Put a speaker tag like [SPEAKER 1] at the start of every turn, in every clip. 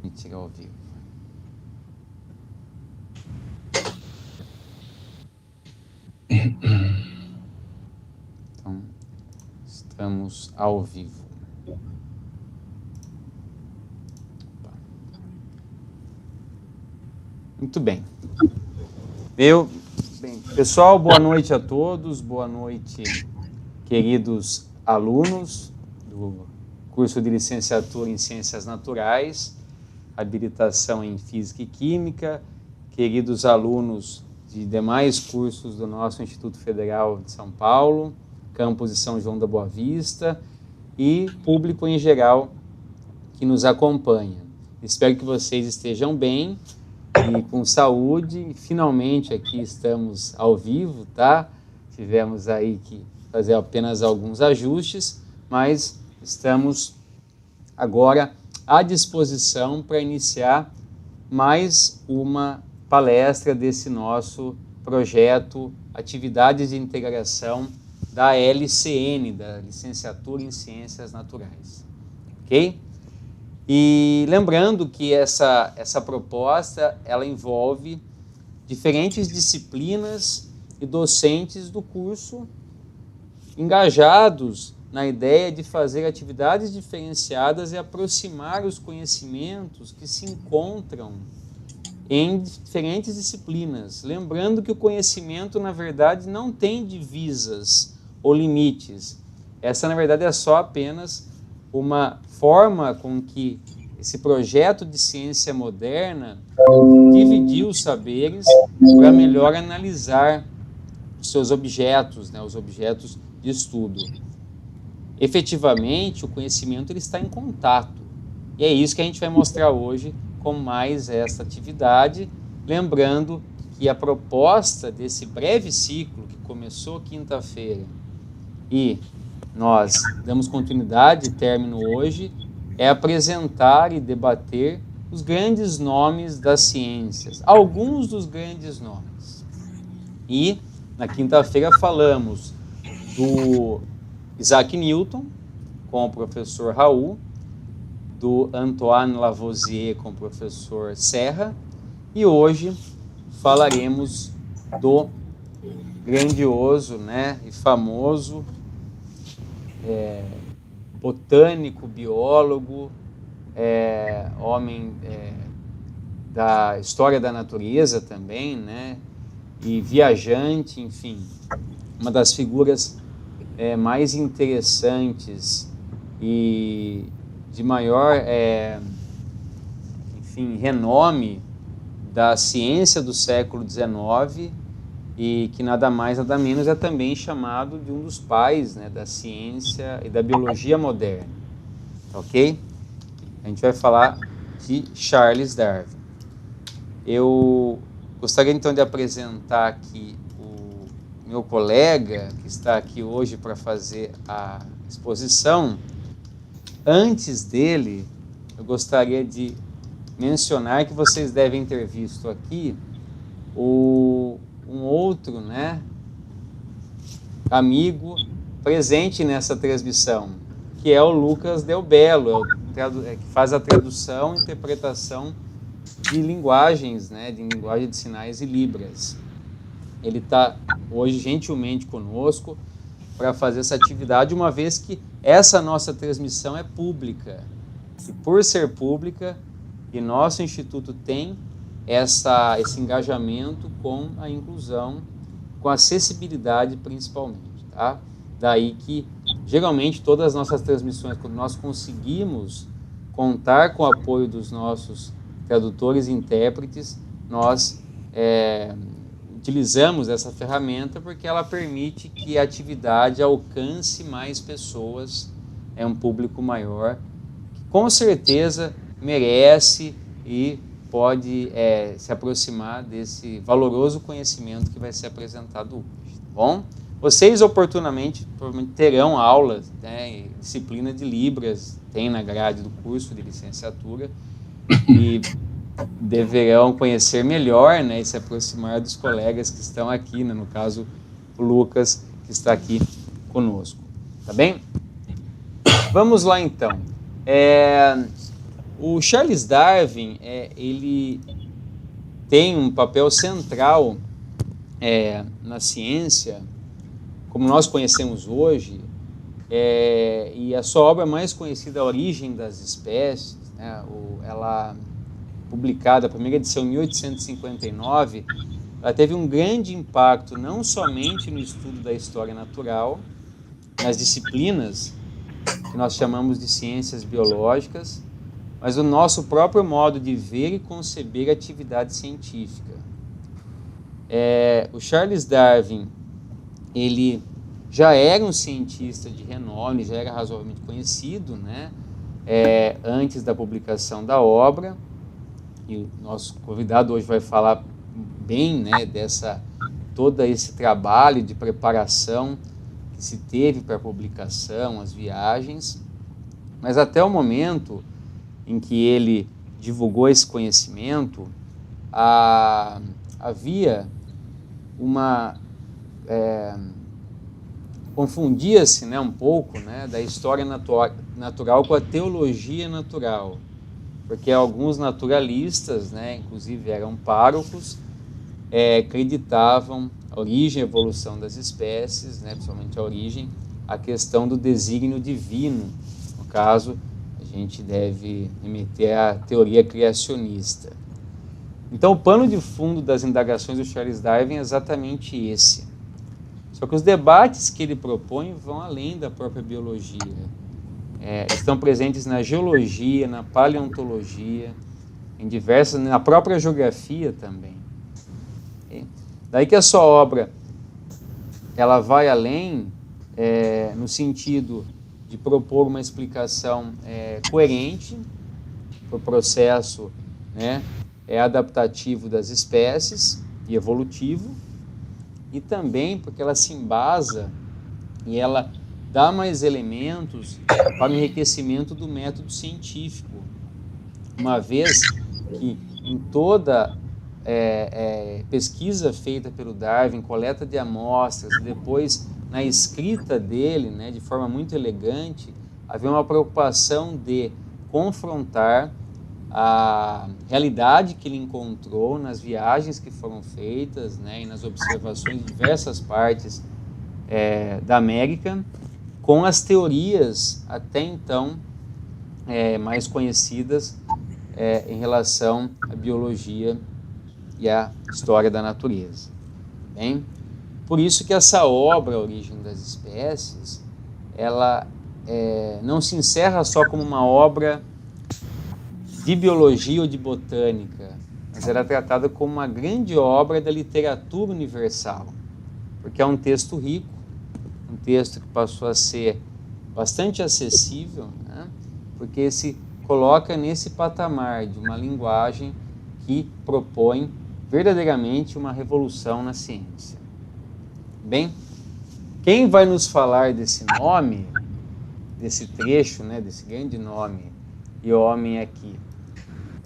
[SPEAKER 1] Tirar ao vivo. Então, estamos ao vivo. Muito bem. Bem, pessoal, boa noite a todos, boa noite, queridos alunos do curso de licenciatura em Ciências Naturais, habilitação em Física e Química, queridos alunos de demais cursos do nosso Instituto Federal de São Paulo, campus de São João da Boa Vista e público em geral que nos acompanha. Espero que vocês estejam bem e com saúde. Finalmente aqui estamos ao vivo, tá? Tivemos aí que fazer apenas alguns ajustes, mas estamos agora à disposição para iniciar mais uma palestra desse nosso projeto Atividades de Integração da LCN, da Licenciatura em Ciências Naturais, ok? E lembrando que essa proposta, ela envolve diferentes disciplinas e docentes do curso engajados na ideia de fazer atividades diferenciadas e aproximar os conhecimentos que se encontram em diferentes disciplinas. Lembrando que o conhecimento, na verdade, não tem divisas ou limites. Essa, na verdade, é só apenas uma forma com que esse projeto de ciência moderna dividiu os saberes para melhor analisar os seus objetos, né, os objetos de estudo. Efetivamente, o conhecimento ele está em contato. E é isso que a gente vai mostrar hoje com mais essa atividade, lembrando que a proposta desse breve ciclo, que começou quinta-feira, e nós damos continuidade e término hoje, é apresentar e debater os grandes nomes das ciências, alguns dos grandes nomes. E, na quinta-feira, falamos do Isaac Newton, com o professor Raul, do Antoine Lavoisier, com o professor Serra, e hoje falaremos do grandioso, né, e famoso botânico, biólogo, homem da história da natureza também, né, e viajante, enfim, uma das figuras mais interessantes e de maior, enfim, renome da ciência do século XIX e que nada mais, nada menos é também chamado de um dos pais, né, da ciência e da biologia moderna, ok? A gente vai falar de Charles Darwin. Eu gostaria então de apresentar aqui o meu colega que está aqui hoje para fazer a exposição. Antes dele, eu gostaria de mencionar que vocês devem ter visto aqui um outro, né, amigo presente nessa transmissão, que é o Lucas Del Bello, que faz a tradução e interpretação de linguagens, né, de linguagem de sinais e libras. Ele está hoje gentilmente conosco para fazer essa atividade, uma vez que essa nossa transmissão é pública. E por ser pública, e nosso instituto tem esse engajamento com a inclusão, com a acessibilidade principalmente, tá? Daí que, geralmente, todas as nossas transmissões, quando nós conseguimos contar com o apoio dos nossos tradutores e intérpretes, nós utilizamos essa ferramenta porque ela permite que a atividade alcance mais pessoas, um público maior, que com certeza merece e pode se aproximar desse valoroso conhecimento que vai ser apresentado hoje, tá bom? Vocês, oportunamente, provavelmente terão aulas, né, disciplina de Libras, tem na grade do curso de licenciatura, e deverão conhecer melhor, né, e se aproximar dos colegas que estão aqui, né, no caso, o Lucas, que está aqui conosco. Tá bem? Vamos lá, então. O Charles Darwin, ele tem um papel central na ciência, como nós conhecemos hoje, e a sua obra mais conhecida, A Origem das Espécies, né, ela publicada, a primeira edição em 1859, ela teve um grande impacto não somente no estudo da história natural, nas disciplinas que nós chamamos de ciências biológicas, mas o nosso próprio modo de ver e conceber a atividade científica. O Charles Darwin, ele já era um cientista de renome, já era razoavelmente conhecido, né, antes da publicação da obra, e o nosso convidado hoje vai falar bem, né, todo esse trabalho de preparação que se teve para a publicação, as viagens, mas até o momento em que ele divulgou esse conhecimento, havia confundia-se, né, um pouco, né, da história natural com a teologia natural, porque alguns naturalistas, né, inclusive eram párocos, acreditavam a origem e evolução das espécies, né, principalmente a questão do desígnio divino. No caso, a gente deve remeter à teoria criacionista. Então, o pano de fundo das indagações do Charles Darwin é exatamente esse. Só que os debates que ele propõe vão além da própria biologia. Estão presentes na geologia, na paleontologia, na própria geografia também. Daí que a sua obra ela vai além no sentido de propor uma explicação coerente para o processo, né, adaptativo das espécies e evolutivo, e também porque ela se embasa e ela dá mais elementos para o enriquecimento do método científico, uma vez que em toda pesquisa feita pelo Darwin, coleta de amostras, e depois na escrita dele, né, de forma muito elegante, havia uma preocupação de confrontar a realidade que ele encontrou nas viagens que foram feitas, né, e nas observações de diversas partes da América, com as teorias até então mais conhecidas em relação à biologia e à história da natureza. Bem, por isso que essa obra, A Origem das Espécies, ela não se encerra só como uma obra de biologia ou de botânica, mas ela é tratada como uma grande obra da literatura universal, porque é um texto rico, um texto que passou a ser bastante acessível, né, porque se coloca nesse patamar de uma linguagem que propõe verdadeiramente uma revolução na ciência. Bem, quem vai nos falar desse nome, desse trecho, né, desse grande nome e homem aqui,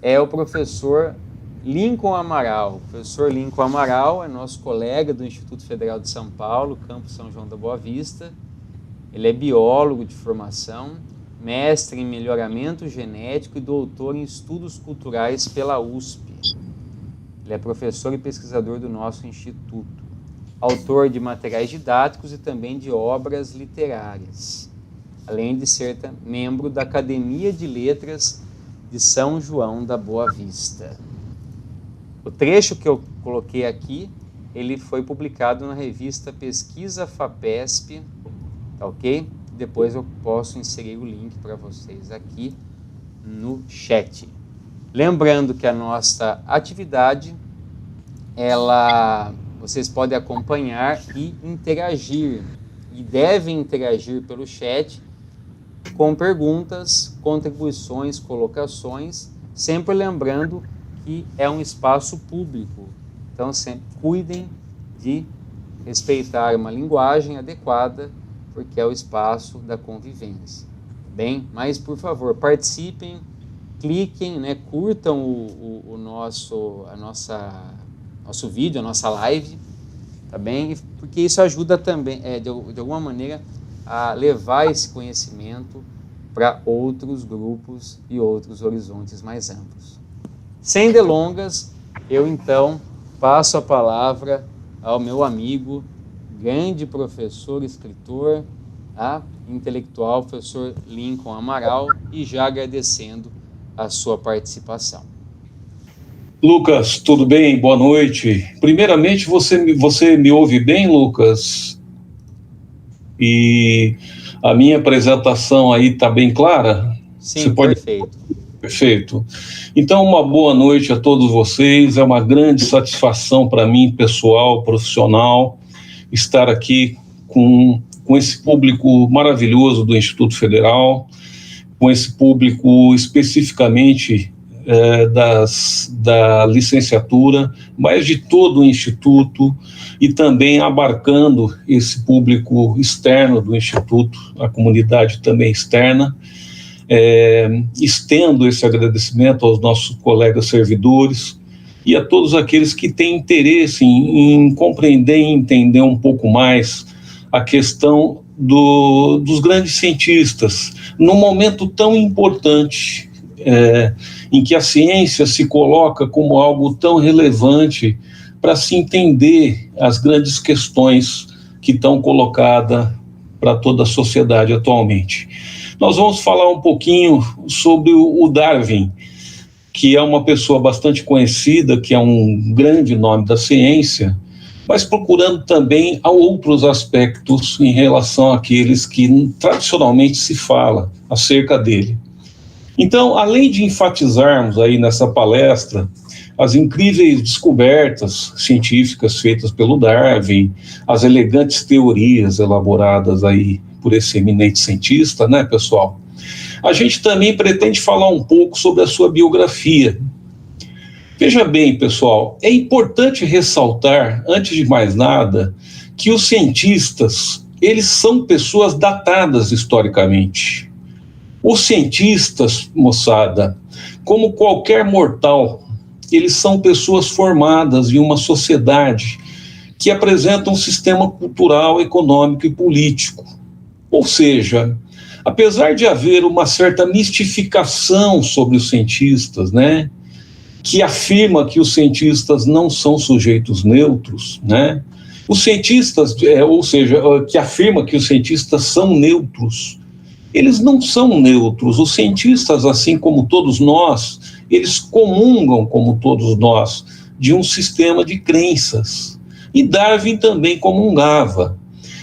[SPEAKER 1] é o professor Lincoln Amaral. O professor Lincoln Amaral é nosso colega do Instituto Federal de São Paulo, campus São João da Boa Vista. Ele é biólogo de formação, mestre em melhoramento genético e doutor em estudos culturais pela USP. Ele é professor e pesquisador do nosso instituto, autor de materiais didáticos e também de obras literárias, além de ser membro da Academia de Letras de São João da Boa Vista. O trecho que eu coloquei aqui, ele foi publicado na revista Pesquisa FAPESP, tá ok? Depois eu posso inserir o link para vocês aqui no chat. Lembrando que a nossa atividade, vocês podem acompanhar e interagir, e devem interagir pelo chat com perguntas, contribuições, colocações, sempre lembrando que é um espaço público. Então, sempre cuidem de respeitar uma linguagem adequada, porque é o espaço da convivência. Bem, mas, por favor, participem, cliquem, né, curtam o nosso vídeo, a nossa live, tá bem? Porque isso ajuda também, de alguma maneira, a levar esse conhecimento para outros grupos e outros horizontes mais amplos. Sem delongas, eu então passo a palavra ao meu amigo, grande professor, escritor, intelectual, professor Lincoln Amaral, e já agradecendo a sua participação.
[SPEAKER 2] Lucas, tudo bem? Boa noite. Primeiramente, você me ouve bem, Lucas? E a minha apresentação aí está bem clara?
[SPEAKER 1] Sim, perfeito.
[SPEAKER 2] Perfeito. Então, uma boa noite a todos vocês. É uma grande satisfação para mim, pessoal, profissional, estar aqui com esse público maravilhoso do Instituto Federal, com esse público especificamente da licenciatura, mas de todo o Instituto, e também abarcando esse público externo do Instituto, a comunidade também externa. Estendo esse agradecimento aos nossos colegas servidores e a todos aqueles que têm interesse em compreender e entender um pouco mais a questão dos grandes cientistas, num momento tão importante em que a ciência se coloca como algo tão relevante para se entender as grandes questões que estão colocadas para toda a sociedade atualmente. Nós vamos falar um pouquinho sobre o Darwin, que é uma pessoa bastante conhecida, que é um grande nome da ciência, mas procurando também outros aspectos em relação àqueles que tradicionalmente se fala acerca dele. Então, além de enfatizarmos aí nessa palestra as incríveis descobertas científicas feitas pelo Darwin, as elegantes teorias elaboradas aí por esse eminente cientista, né, pessoal? A gente também pretende falar um pouco sobre a sua biografia. Veja bem, pessoal, é importante ressaltar, antes de mais nada, que os cientistas, eles são pessoas datadas historicamente. Os cientistas, moçada, como qualquer mortal, eles são pessoas formadas em uma sociedade que apresenta um sistema cultural, econômico e político. Ou seja, apesar de haver uma certa mistificação sobre os cientistas, né, que afirma que os cientistas não são sujeitos neutros, né, os cientistas, ou seja, que afirma que os cientistas são neutros, eles não são neutros. Os cientistas, assim como todos nós, eles comungam, como todos nós, de um sistema de crenças. E Darwin também comungava.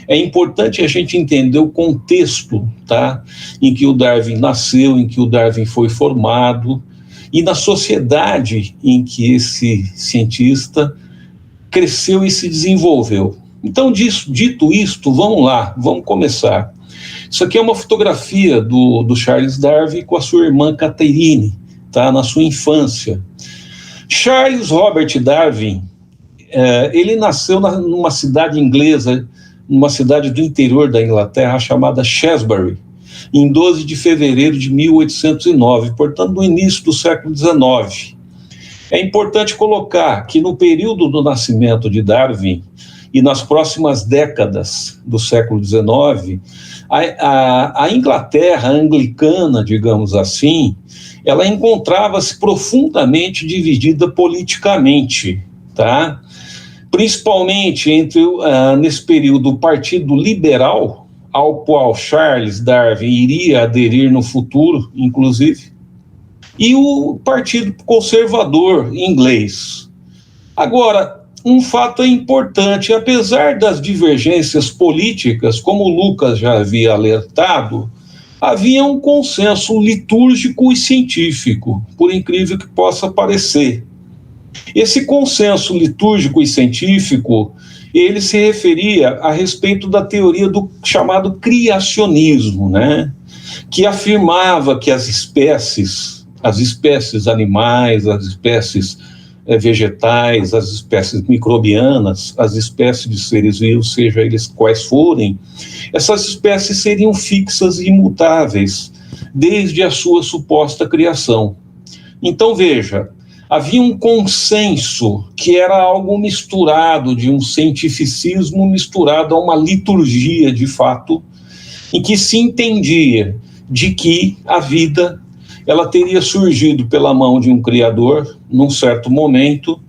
[SPEAKER 2] É importante a gente entender o contexto, tá, em que o Darwin nasceu, em que o Darwin foi formado, e na sociedade em que esse cientista cresceu e se desenvolveu. Então, dito isto, vamos lá, vamos começar. Isso aqui é uma fotografia do Charles Darwin com a sua irmã Catherine, tá, na sua infância. Charles Robert Darwin, ele nasceu numa cidade inglesa, numa cidade do interior da Inglaterra chamada Shrewsbury, em 12 de fevereiro de 1809, portanto, no início do século XIX. É importante colocar que no período do nascimento de Darwin e nas próximas décadas do século XIX, a Inglaterra anglicana, digamos assim, ela encontrava-se profundamente dividida politicamente, tá? Principalmente nesse período, o Partido Liberal, ao qual Charles Darwin iria aderir no futuro, inclusive, e o Partido Conservador inglês. Agora, um fato é importante: apesar das divergências políticas, como o Lucas já havia alertado, havia um consenso litúrgico e científico, por incrível que possa parecer. Esse consenso litúrgico e científico, ele se referia a respeito da teoria do chamado criacionismo, né? Que afirmava que as espécies animais, as espécies vegetais, as espécies microbianas, as espécies de seres vivos, seja eles quais forem, essas espécies seriam fixas e imutáveis desde a sua suposta criação. Então, veja, havia um consenso que era algo misturado, de um cientificismo misturado a uma liturgia, de fato, em que se entendia de que a vida ela teria surgido pela mão de um Criador num certo momento,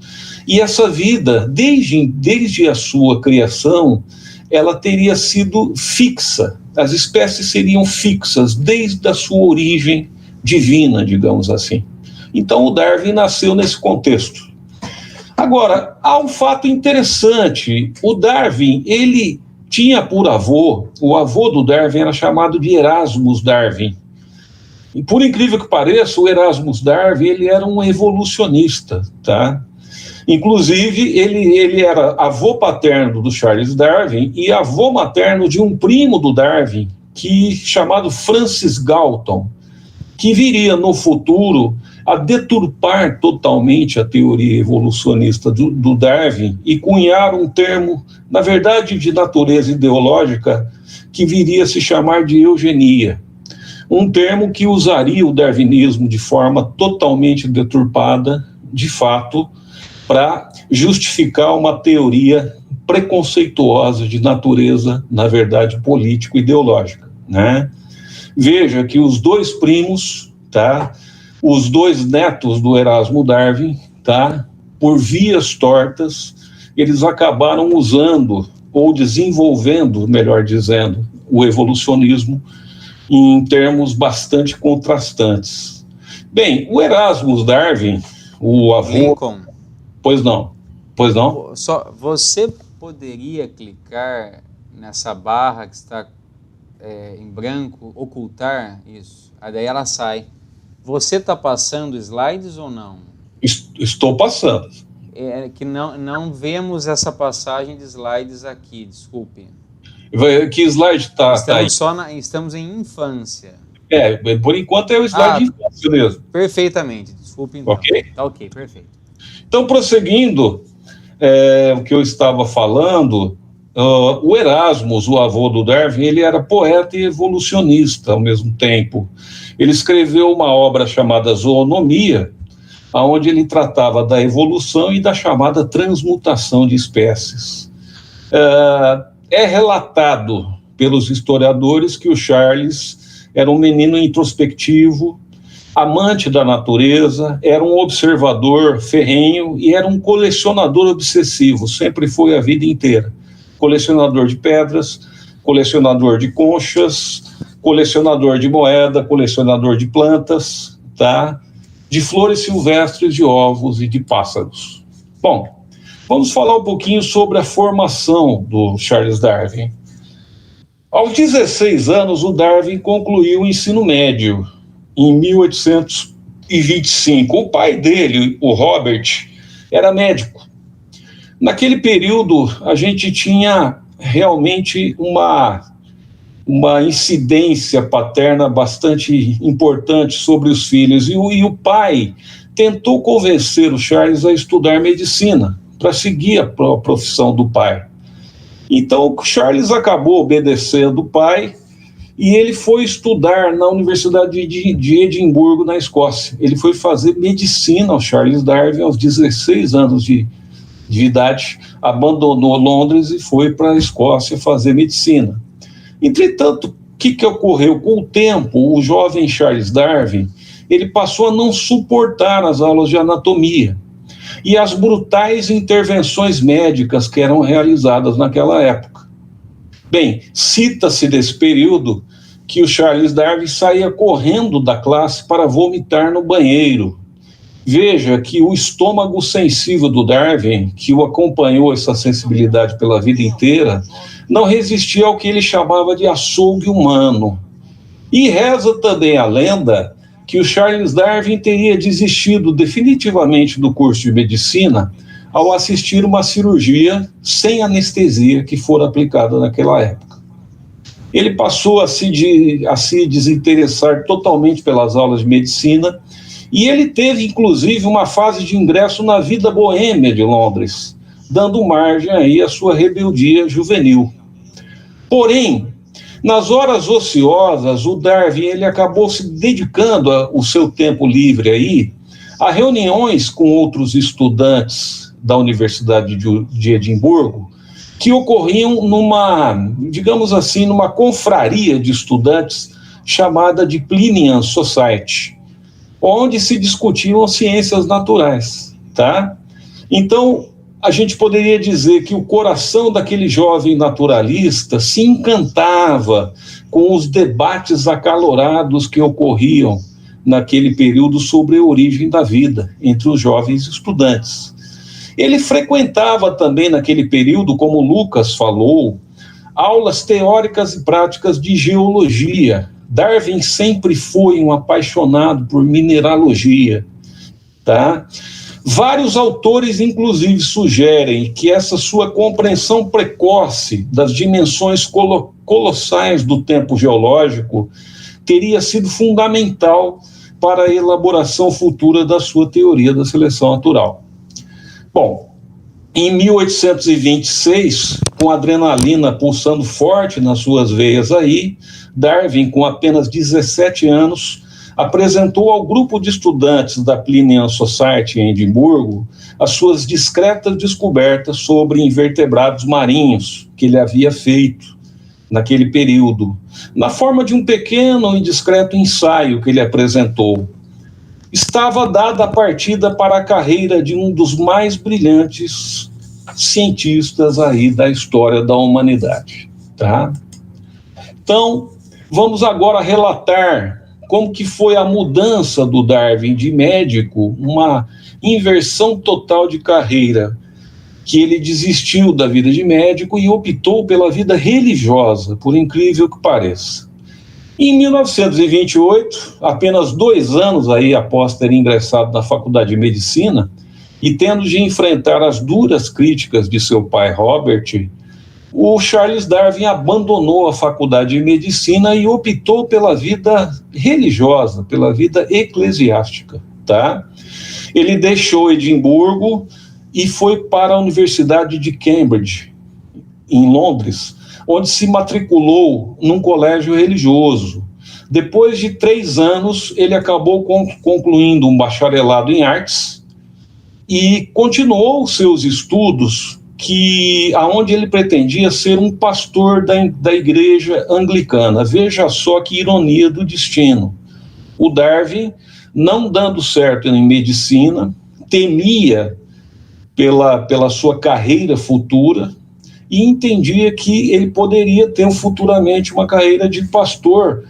[SPEAKER 2] e essa vida, desde a sua criação, ela teria sido fixa, as espécies seriam fixas desde a sua origem divina, digamos assim. Então o Darwin nasceu nesse contexto. Agora, há um fato interessante, o Darwin, ele tinha por avô, o avô do Darwin era chamado de Erasmus Darwin. E por incrível que pareça, o Erasmus Darwin, ele era um evolucionista, tá? Inclusive, ele era avô paterno do Charles Darwin e avô materno de um primo do Darwin, chamado Francis Galton, que viria no futuro a deturpar totalmente a teoria evolucionista do Darwin e cunhar um termo, na verdade, de natureza ideológica, que viria a se chamar de eugenia. Um termo que usaria o darwinismo de forma totalmente deturpada, de fato, para justificar uma teoria preconceituosa de natureza, na verdade, político-ideológica, né? Veja que os dois primos, tá? Os dois netos do Erasmo Darwin, tá? Por vias tortas, eles acabaram usando, ou desenvolvendo, melhor dizendo, o evolucionismo em termos bastante contrastantes. Bem, o Erasmus Darwin, o avô...
[SPEAKER 1] Lincoln.
[SPEAKER 2] Pois não.
[SPEAKER 1] Só você poderia clicar nessa barra que está em branco, ocultar isso, aí daí ela sai. Você está passando slides ou não?
[SPEAKER 2] Estou passando.
[SPEAKER 1] É que não vemos essa passagem de slides aqui, desculpe.
[SPEAKER 2] Que slide está aí?
[SPEAKER 1] Estamos em infância.
[SPEAKER 2] Por enquanto é o slide de infância mesmo.
[SPEAKER 1] Perfeitamente, desculpe então.
[SPEAKER 2] Ok?
[SPEAKER 1] Tá ok, perfeito.
[SPEAKER 2] Então, prosseguindo o que eu estava falando, o Erasmus, o avô do Darwin, ele era poeta e evolucionista ao mesmo tempo. Ele escreveu uma obra chamada Zoonomia, onde ele tratava da evolução e da chamada transmutação de espécies. É relatado pelos historiadores que o Charles era um menino introspectivo, amante da natureza, era um observador ferrenho e era um colecionador obsessivo, sempre foi a vida inteira. Colecionador de pedras, colecionador de conchas, colecionador de moeda, colecionador de plantas, tá? De flores silvestres, de ovos e de pássaros. Bom, vamos falar um pouquinho sobre a formação do Charles Darwin. Aos 16 anos, o Darwin concluiu o ensino médio, em 1825. O pai dele, o Robert, era médico. Naquele período, a gente tinha realmente uma incidência paterna bastante importante sobre os filhos. E o pai tentou convencer o Charles a estudar medicina, para seguir a profissão do pai. Então, o Charles acabou obedecendo o pai e ele foi estudar na Universidade de Edimburgo, na Escócia. Ele foi fazer medicina ao Charles Darwin aos 16 anos de idade, abandonou Londres e foi para a Escócia fazer medicina. Entretanto, o que ocorreu? Com o tempo, o jovem Charles Darwin, ele passou a não suportar as aulas de anatomia e as brutais intervenções médicas que eram realizadas naquela época. Bem, cita-se desse período que o Charles Darwin saía correndo da classe para vomitar no banheiro. Veja que o estômago sensível do Darwin, que o acompanhou essa sensibilidade pela vida inteira, não resistia ao que ele chamava de açougue humano. E reza também a lenda que o Charles Darwin teria desistido definitivamente do curso de medicina ao assistir uma cirurgia sem anestesia que fora aplicada naquela época. Ele passou a se desinteressar totalmente pelas aulas de medicina e ele teve, inclusive, uma fase de ingresso na vida boêmia de Londres, dando margem aí à sua rebeldia juvenil. Porém, nas horas ociosas, o Darwin ele acabou se dedicando o seu tempo livre aí a reuniões com outros estudantes da Universidade de Edimburgo, que ocorriam numa, digamos assim, numa confraria de estudantes chamada de Plinian Society, onde se discutiam as ciências naturais, tá? Então, a gente poderia dizer que o coração daquele jovem naturalista se encantava com os debates acalorados que ocorriam naquele período sobre a origem da vida entre os jovens estudantes. Ele frequentava também naquele período, como Lucas falou, aulas teóricas e práticas de geologia. Darwin sempre foi um apaixonado por mineralogia, tá? Vários autores, inclusive, sugerem que essa sua compreensão precoce das dimensões colossais do tempo geológico teria sido fundamental para a elaboração futura da sua teoria da seleção natural. Bom, em 1826, com a adrenalina pulsando forte nas suas veias aí, Darwin, com apenas 17 anos, apresentou ao grupo de estudantes da Plinian Society em Edimburgo as suas discretas descobertas sobre invertebrados marinhos que ele havia feito naquele período, na forma de um pequeno e discreto ensaio que ele apresentou. Estava dada a partida para a carreira de um dos mais brilhantes cientistas aí da história da humanidade, tá? Então, vamos agora relatar como que foi a mudança do Darwin de médico, uma inversão total de carreira, que ele desistiu da vida de médico e optou pela vida religiosa, por incrível que pareça. Em 1928, apenas 2 anos aí após ter ingressado na Faculdade de Medicina e tendo de enfrentar as duras críticas de seu pai Robert, o Charles Darwin abandonou a Faculdade de Medicina e optou pela vida religiosa, pela vida eclesiástica, tá? Ele deixou Edimburgo e foi para a Universidade de Cambridge, em Londres, onde se matriculou num colégio religioso. Depois de 3 anos, ele acabou concluindo um bacharelado em artes e continuou seus estudos, aonde ele pretendia ser um pastor da igreja anglicana. Veja só que ironia do destino. O Darwin, não dando certo em medicina, temia pela sua carreira futura e entendia que ele poderia ter futuramente uma carreira de pastor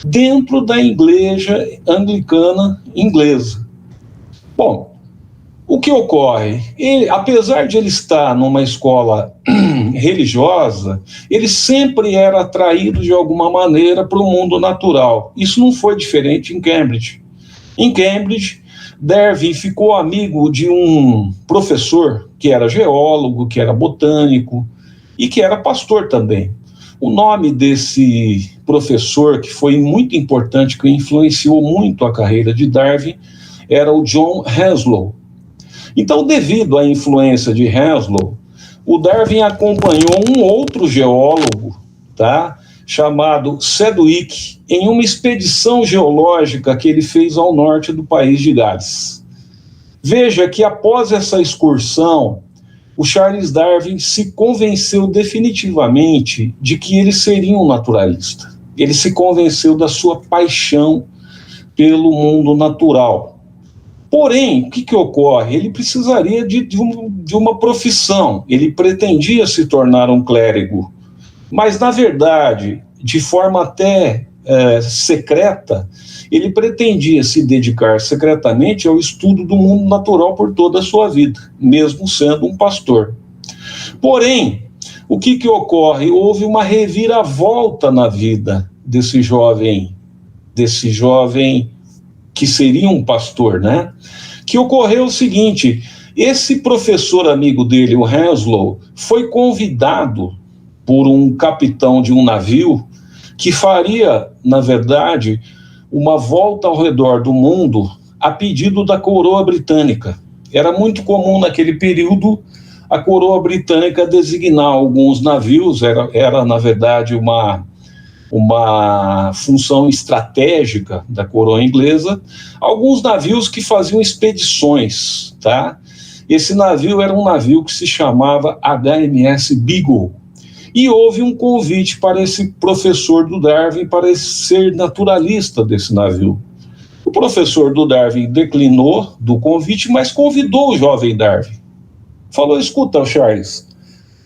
[SPEAKER 2] dentro da igreja anglicana inglesa. Bom, o que ocorre? Apesar de ele estar numa escola religiosa, ele sempre era atraído de alguma maneira para o mundo natural. Isso não foi diferente em Cambridge. Em Cambridge, Darwin ficou amigo de um professor que era geólogo, que era botânico e que era pastor também. O nome desse professor, que foi muito importante, que influenciou muito a carreira de Darwin, era o John Henslow. Então, devido à influência de Henslow, o Darwin acompanhou um outro geólogo, tá, chamado Sedgwick, em uma expedição geológica que ele fez ao norte do país de Gales. Veja que após essa excursão, o Charles Darwin se convenceu definitivamente de que ele seria um naturalista. Ele se convenceu da sua paixão pelo mundo natural. Porém, o que ocorre? Ele precisaria de uma profissão, ele pretendia se tornar um clérigo, mas, na verdade, de forma até secreta, ele pretendia se dedicar secretamente ao estudo do mundo natural por toda a sua vida, mesmo sendo um pastor. Porém, o que ocorre? Houve uma reviravolta na vida desse jovem que seria um pastor, né? Que ocorreu o seguinte: esse professor amigo dele, o Henslow, foi convidado por um capitão de um navio que faria, na verdade, uma volta ao redor do mundo a pedido da coroa britânica. Era muito comum naquele período a coroa britânica designar alguns navios, era na verdade uma função estratégica da coroa inglesa, alguns navios que faziam expedições, tá? Esse navio era um navio que se chamava HMS Beagle. E houve um convite para esse professor do Darwin para ser naturalista desse navio. O professor do Darwin declinou do convite, mas convidou o jovem Darwin. Falou: escuta, Charles,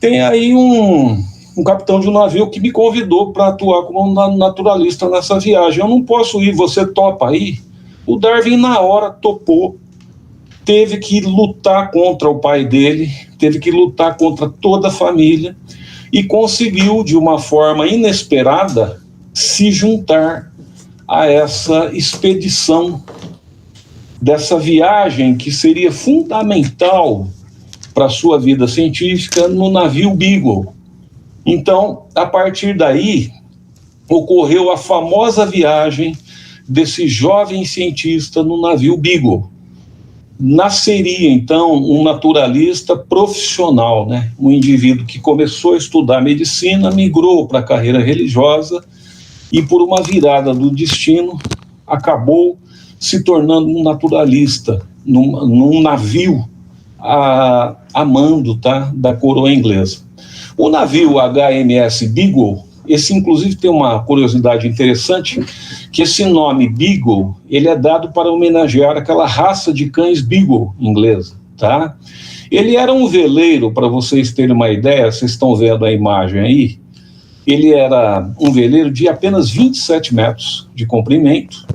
[SPEAKER 2] tem aí um capitão de um navio que me convidou para atuar como naturalista nessa viagem. Eu não posso ir, você topa aí? O Darwin, na hora, topou. Teve que lutar contra o pai dele, teve que lutar contra toda a família e conseguiu, de uma forma inesperada, se juntar a essa expedição, dessa viagem que seria fundamental para a sua vida científica no navio Beagle. Então, a partir daí, ocorreu a famosa viagem desse jovem cientista no navio Beagle. Nasceria, então, um naturalista profissional, né? Um indivíduo que começou a estudar medicina, migrou para a carreira religiosa e, por uma virada do destino, acabou se tornando um naturalista num navio a mando, tá, da coroa inglesa. O navio HMS Beagle, esse inclusive tem uma curiosidade interessante, que esse nome Beagle, ele é dado para homenagear aquela raça de cães Beagle inglesa, tá? Ele era um veleiro, para vocês terem uma ideia, vocês estão vendo a imagem aí, ele era um veleiro de apenas 27 metros de comprimento,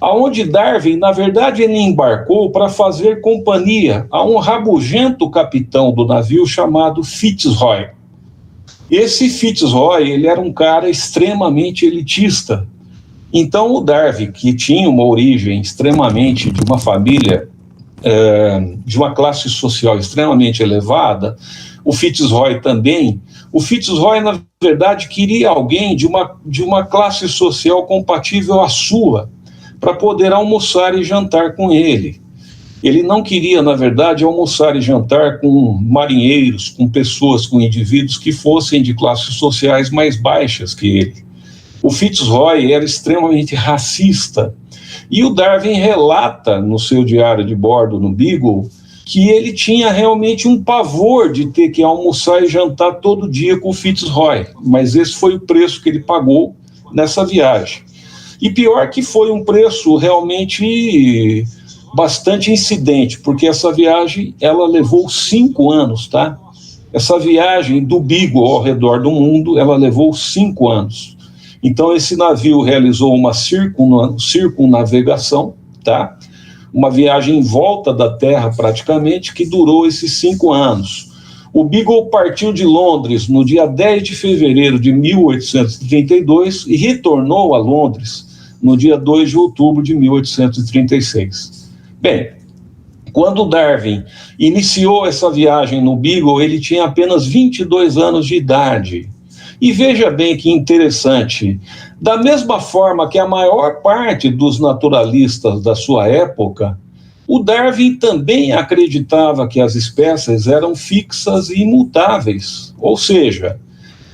[SPEAKER 2] aonde Darwin, na verdade, ele embarcou para fazer companhia a um rabugento capitão do navio chamado Fitzroy. Esse Fitzroy, ele era um cara extremamente elitista. Então o Darwin, que tinha uma origem extremamente de uma família, de uma classe social extremamente elevada, o Fitzroy também, o Fitzroy, na verdade, queria alguém de uma classe social compatível à sua, para poder almoçar e jantar com ele. Ele não queria, na verdade, almoçar e jantar com marinheiros, com pessoas, com indivíduos que fossem de classes sociais mais baixas que ele. O Fitzroy era extremamente racista. E o Darwin relata no seu diário de bordo no Beagle que ele tinha realmente um pavor de ter que almoçar e jantar todo dia com o Fitzroy. Mas esse foi o preço que ele pagou nessa viagem. E pior que foi um preço realmente bastante incidente, porque essa viagem, ela levou 5 anos, tá? Essa viagem do Beagle ao redor do mundo, ela levou 5 anos. Então, esse navio realizou uma circunnavegação, tá? Uma viagem em volta da Terra, praticamente, que durou esses 5 anos. O Beagle partiu de Londres no dia 10 de fevereiro de 1832 e retornou a Londres no dia 2 de outubro de 1836. Bem, quando Darwin iniciou essa viagem no Beagle, ele tinha apenas 22 anos de idade. E veja bem que interessante, da mesma forma que a maior parte dos naturalistas da sua época, o Darwin também acreditava que as espécies eram fixas e imutáveis, ou seja,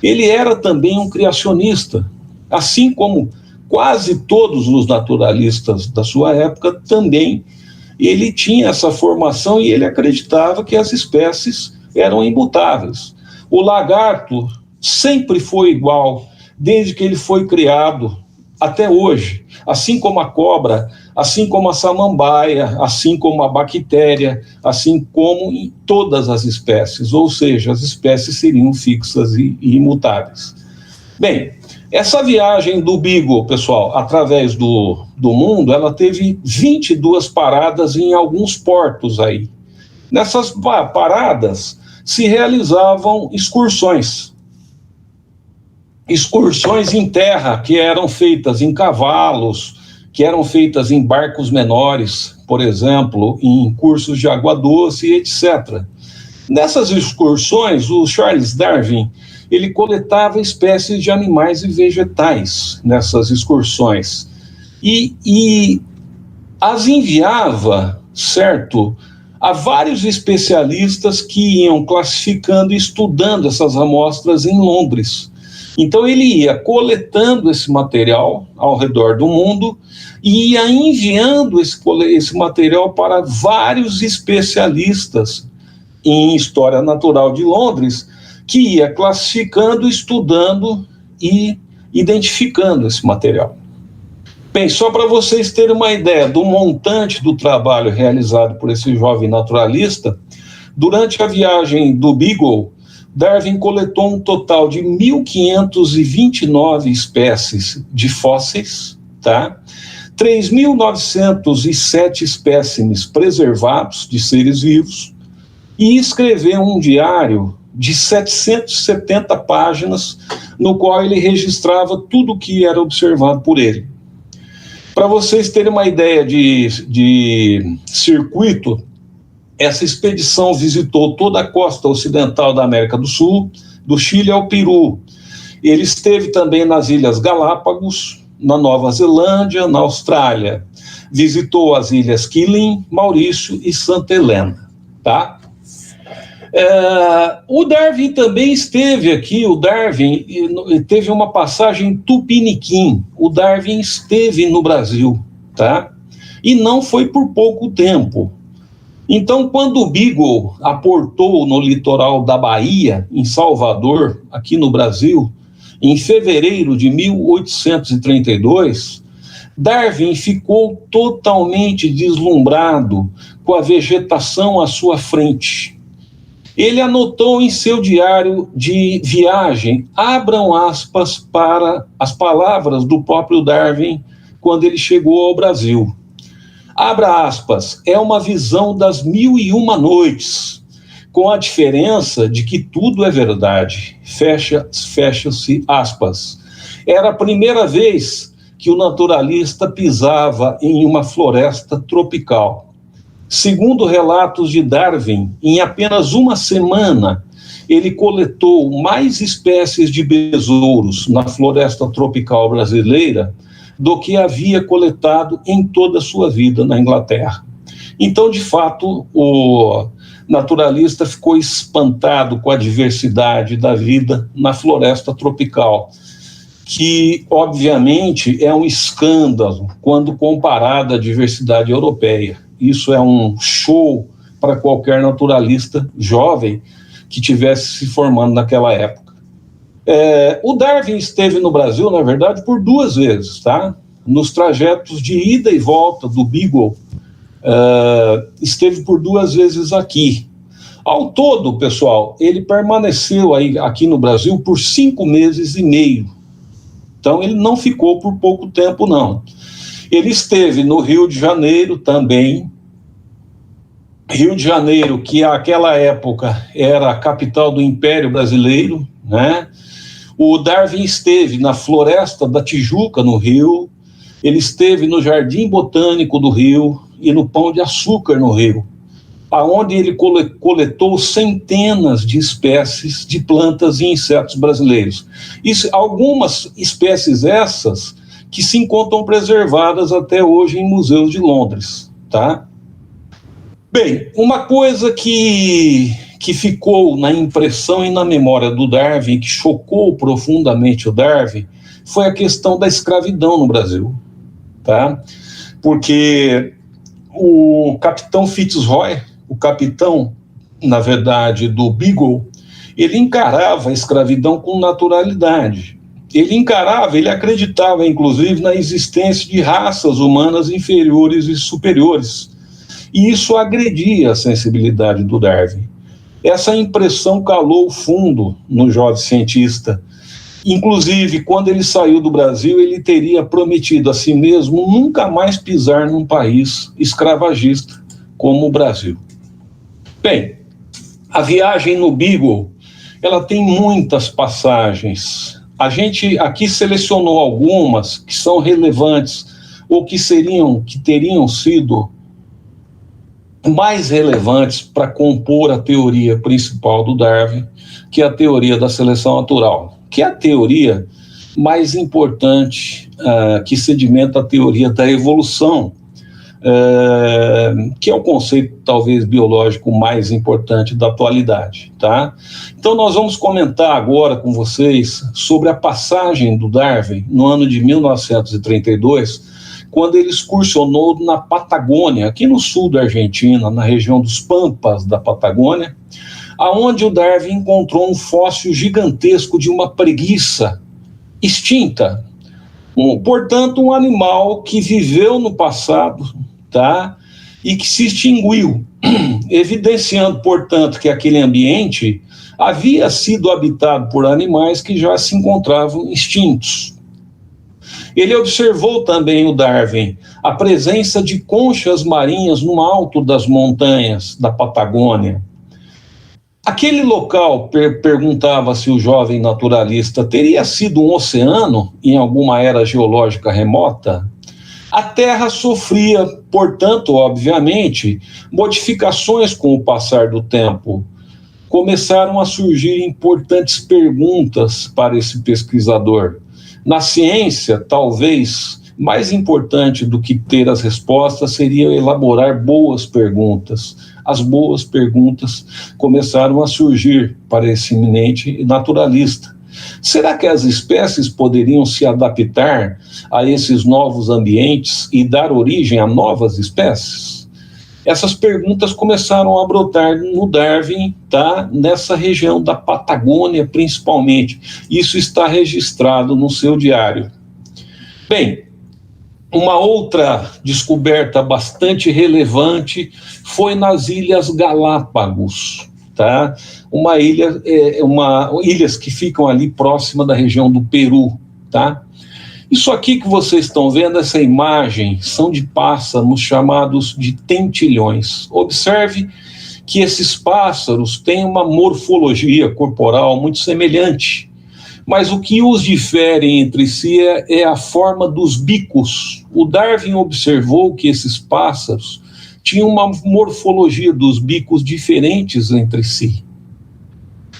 [SPEAKER 2] ele era também um criacionista, assim como quase todos os naturalistas da sua época também, ele tinha essa formação e ele acreditava que as espécies eram imutáveis. O lagarto sempre foi igual, desde que ele foi criado até hoje, assim como a cobra, assim como a samambaia, assim como a bactéria, assim como em todas as espécies, ou seja, as espécies seriam fixas e imutáveis. Bem, essa viagem do Beagle, pessoal, através do mundo, ela teve 22 paradas em alguns portos aí. Nessas paradas se realizavam excursões em terra, que eram feitas em cavalos, que eram feitas em barcos menores, por exemplo, em cursos de água doce, etc. Nessas excursões, o Charles Darwin, ele coletava espécies de animais e vegetais nessas excursões e as enviava, certo, a vários especialistas que iam classificando e estudando essas amostras em Londres. Então ele ia coletando esse material ao redor do mundo e ia enviando esse material para vários especialistas em História Natural de Londres, que ia classificando, estudando e identificando esse material. Bem, só para vocês terem uma ideia do montante do trabalho realizado por esse jovem naturalista, durante a viagem do Beagle, Darwin coletou um total de 1.529 espécies de fósseis, tá? 3.907 espécimes preservados de seres vivos e escreveu um diário de 770 páginas, no qual ele registrava tudo o que era observado por ele. Para vocês terem uma ideia de circuito, essa expedição visitou toda a costa ocidental da América do Sul, do Chile ao Peru. Ele esteve também nas Ilhas Galápagos, na Nova Zelândia, na Austrália. Visitou as Ilhas Keeling, Maurício e Santa Helena, tá? O Darwin também esteve aqui, o Darwin teve uma passagem em Tupiniquim, o Darwin esteve no Brasil, tá? E não foi por pouco tempo. Então, quando o Beagle aportou no litoral da Bahia, em Salvador, aqui no Brasil, em fevereiro de 1832, Darwin ficou totalmente deslumbrado com a vegetação à sua frente. Ele anotou em seu diário de viagem, abram aspas para as palavras do próprio Darwin quando ele chegou ao Brasil. Abra aspas, é uma visão das 1001 noites, com a diferença de que tudo é verdade. Fecha-se aspas. Era a primeira vez que o naturalista pisava em uma floresta tropical. Segundo relatos de Darwin, em apenas uma semana, ele coletou mais espécies de besouros na floresta tropical brasileira do que havia coletado em toda a sua vida na Inglaterra. Então, de fato, o naturalista ficou espantado com a diversidade da vida na floresta tropical, que, obviamente, é um escândalo quando comparado à diversidade europeia. Isso é um show para qualquer naturalista jovem que estivesse se formando naquela época. O Darwin esteve no Brasil, na verdade, por 2 vezes, tá? Nos trajetos de ida e volta do Beagle, esteve por 2 vezes aqui. Ao todo, pessoal, ele permaneceu aqui no Brasil por 5 meses e meio. Então, ele não ficou por pouco tempo, não. Ele esteve no Rio de Janeiro também. Rio de Janeiro, que naquela época era a capital do Império Brasileiro, né? O Darwin esteve na Floresta da Tijuca, no Rio. Ele esteve no Jardim Botânico do Rio e no Pão de Açúcar, no Rio, aonde ele coletou centenas de espécies de plantas e insetos brasileiros. Algumas espécies essas que se encontram preservadas até hoje em museus de Londres, tá? Bem, uma coisa que ficou na impressão e na memória do Darwin, que chocou profundamente o Darwin, foi a questão da escravidão no Brasil, tá? Porque o capitão Fitzroy, o capitão, na verdade, do Beagle, ele encarava a escravidão com naturalidade. Ele acreditava, inclusive, na existência de raças humanas inferiores e superiores. E isso agredia a sensibilidade do Darwin. Essa impressão calou fundo no jovem cientista. Inclusive, quando ele saiu do Brasil, ele teria prometido a si mesmo nunca mais pisar num país escravagista como o Brasil. Bem, a viagem no Beagle, ela tem muitas passagens. A gente aqui selecionou algumas que são relevantes ou que teriam sido mais relevantes para compor a teoria principal do Darwin, que é a teoria da seleção natural, que é a teoria mais importante que sedimenta a teoria da evolução, que é o conceito talvez biológico mais importante da atualidade, tá? Então nós vamos comentar agora com vocês sobre a passagem do Darwin no ano de 1932, quando ele excursionou na Patagônia, aqui no sul da Argentina, na região dos Pampas da Patagônia, aonde o Darwin encontrou um fóssil gigantesco de uma preguiça extinta. Portanto, um animal que viveu no passado, tá? E que se extinguiu, evidenciando, portanto, que aquele ambiente havia sido habitado por animais que já se encontravam extintos. Ele observou também, o Darwin, a presença de conchas marinhas no alto das montanhas da Patagônia. Aquele local, perguntava-se o jovem naturalista, teria sido um oceano em alguma era geológica remota? A Terra sofria, portanto, obviamente, modificações com o passar do tempo. Começaram a surgir importantes perguntas para esse pesquisador. Na ciência, talvez, mais importante do que ter as respostas seria elaborar boas perguntas. As boas perguntas começaram a surgir para esse eminente naturalista. Será que as espécies poderiam se adaptar a esses novos ambientes e dar origem a novas espécies? Essas perguntas começaram a brotar no Darwin, tá? Nessa região da Patagônia, principalmente. Isso está registrado no seu diário. Bem, uma outra descoberta bastante relevante foi nas Ilhas Galápagos, tá? Ilhas que ficam ali próxima da região do Peru, tá? Isso aqui que vocês estão vendo, essa imagem, são de pássaros chamados de tentilhões. Observe que esses pássaros têm uma morfologia corporal muito semelhante, mas o que os difere entre si é a forma dos bicos. O Darwin observou que esses pássaros tinham uma morfologia dos bicos diferentes entre si.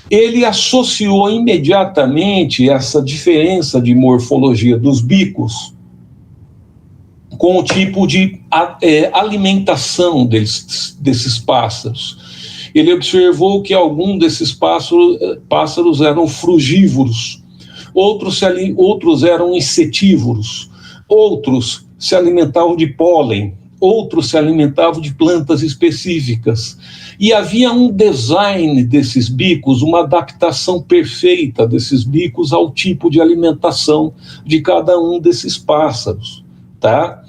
[SPEAKER 2] Ele associou imediatamente essa diferença de morfologia dos bicos com o tipo de alimentação desses pássaros. Ele observou que alguns desses pássaros eram frugívoros, outros eram insetívoros, outros se alimentavam de pólen, outros se alimentavam de plantas específicas. E havia um design desses bicos, uma adaptação perfeita desses bicos ao tipo de alimentação de cada um desses pássaros, tá?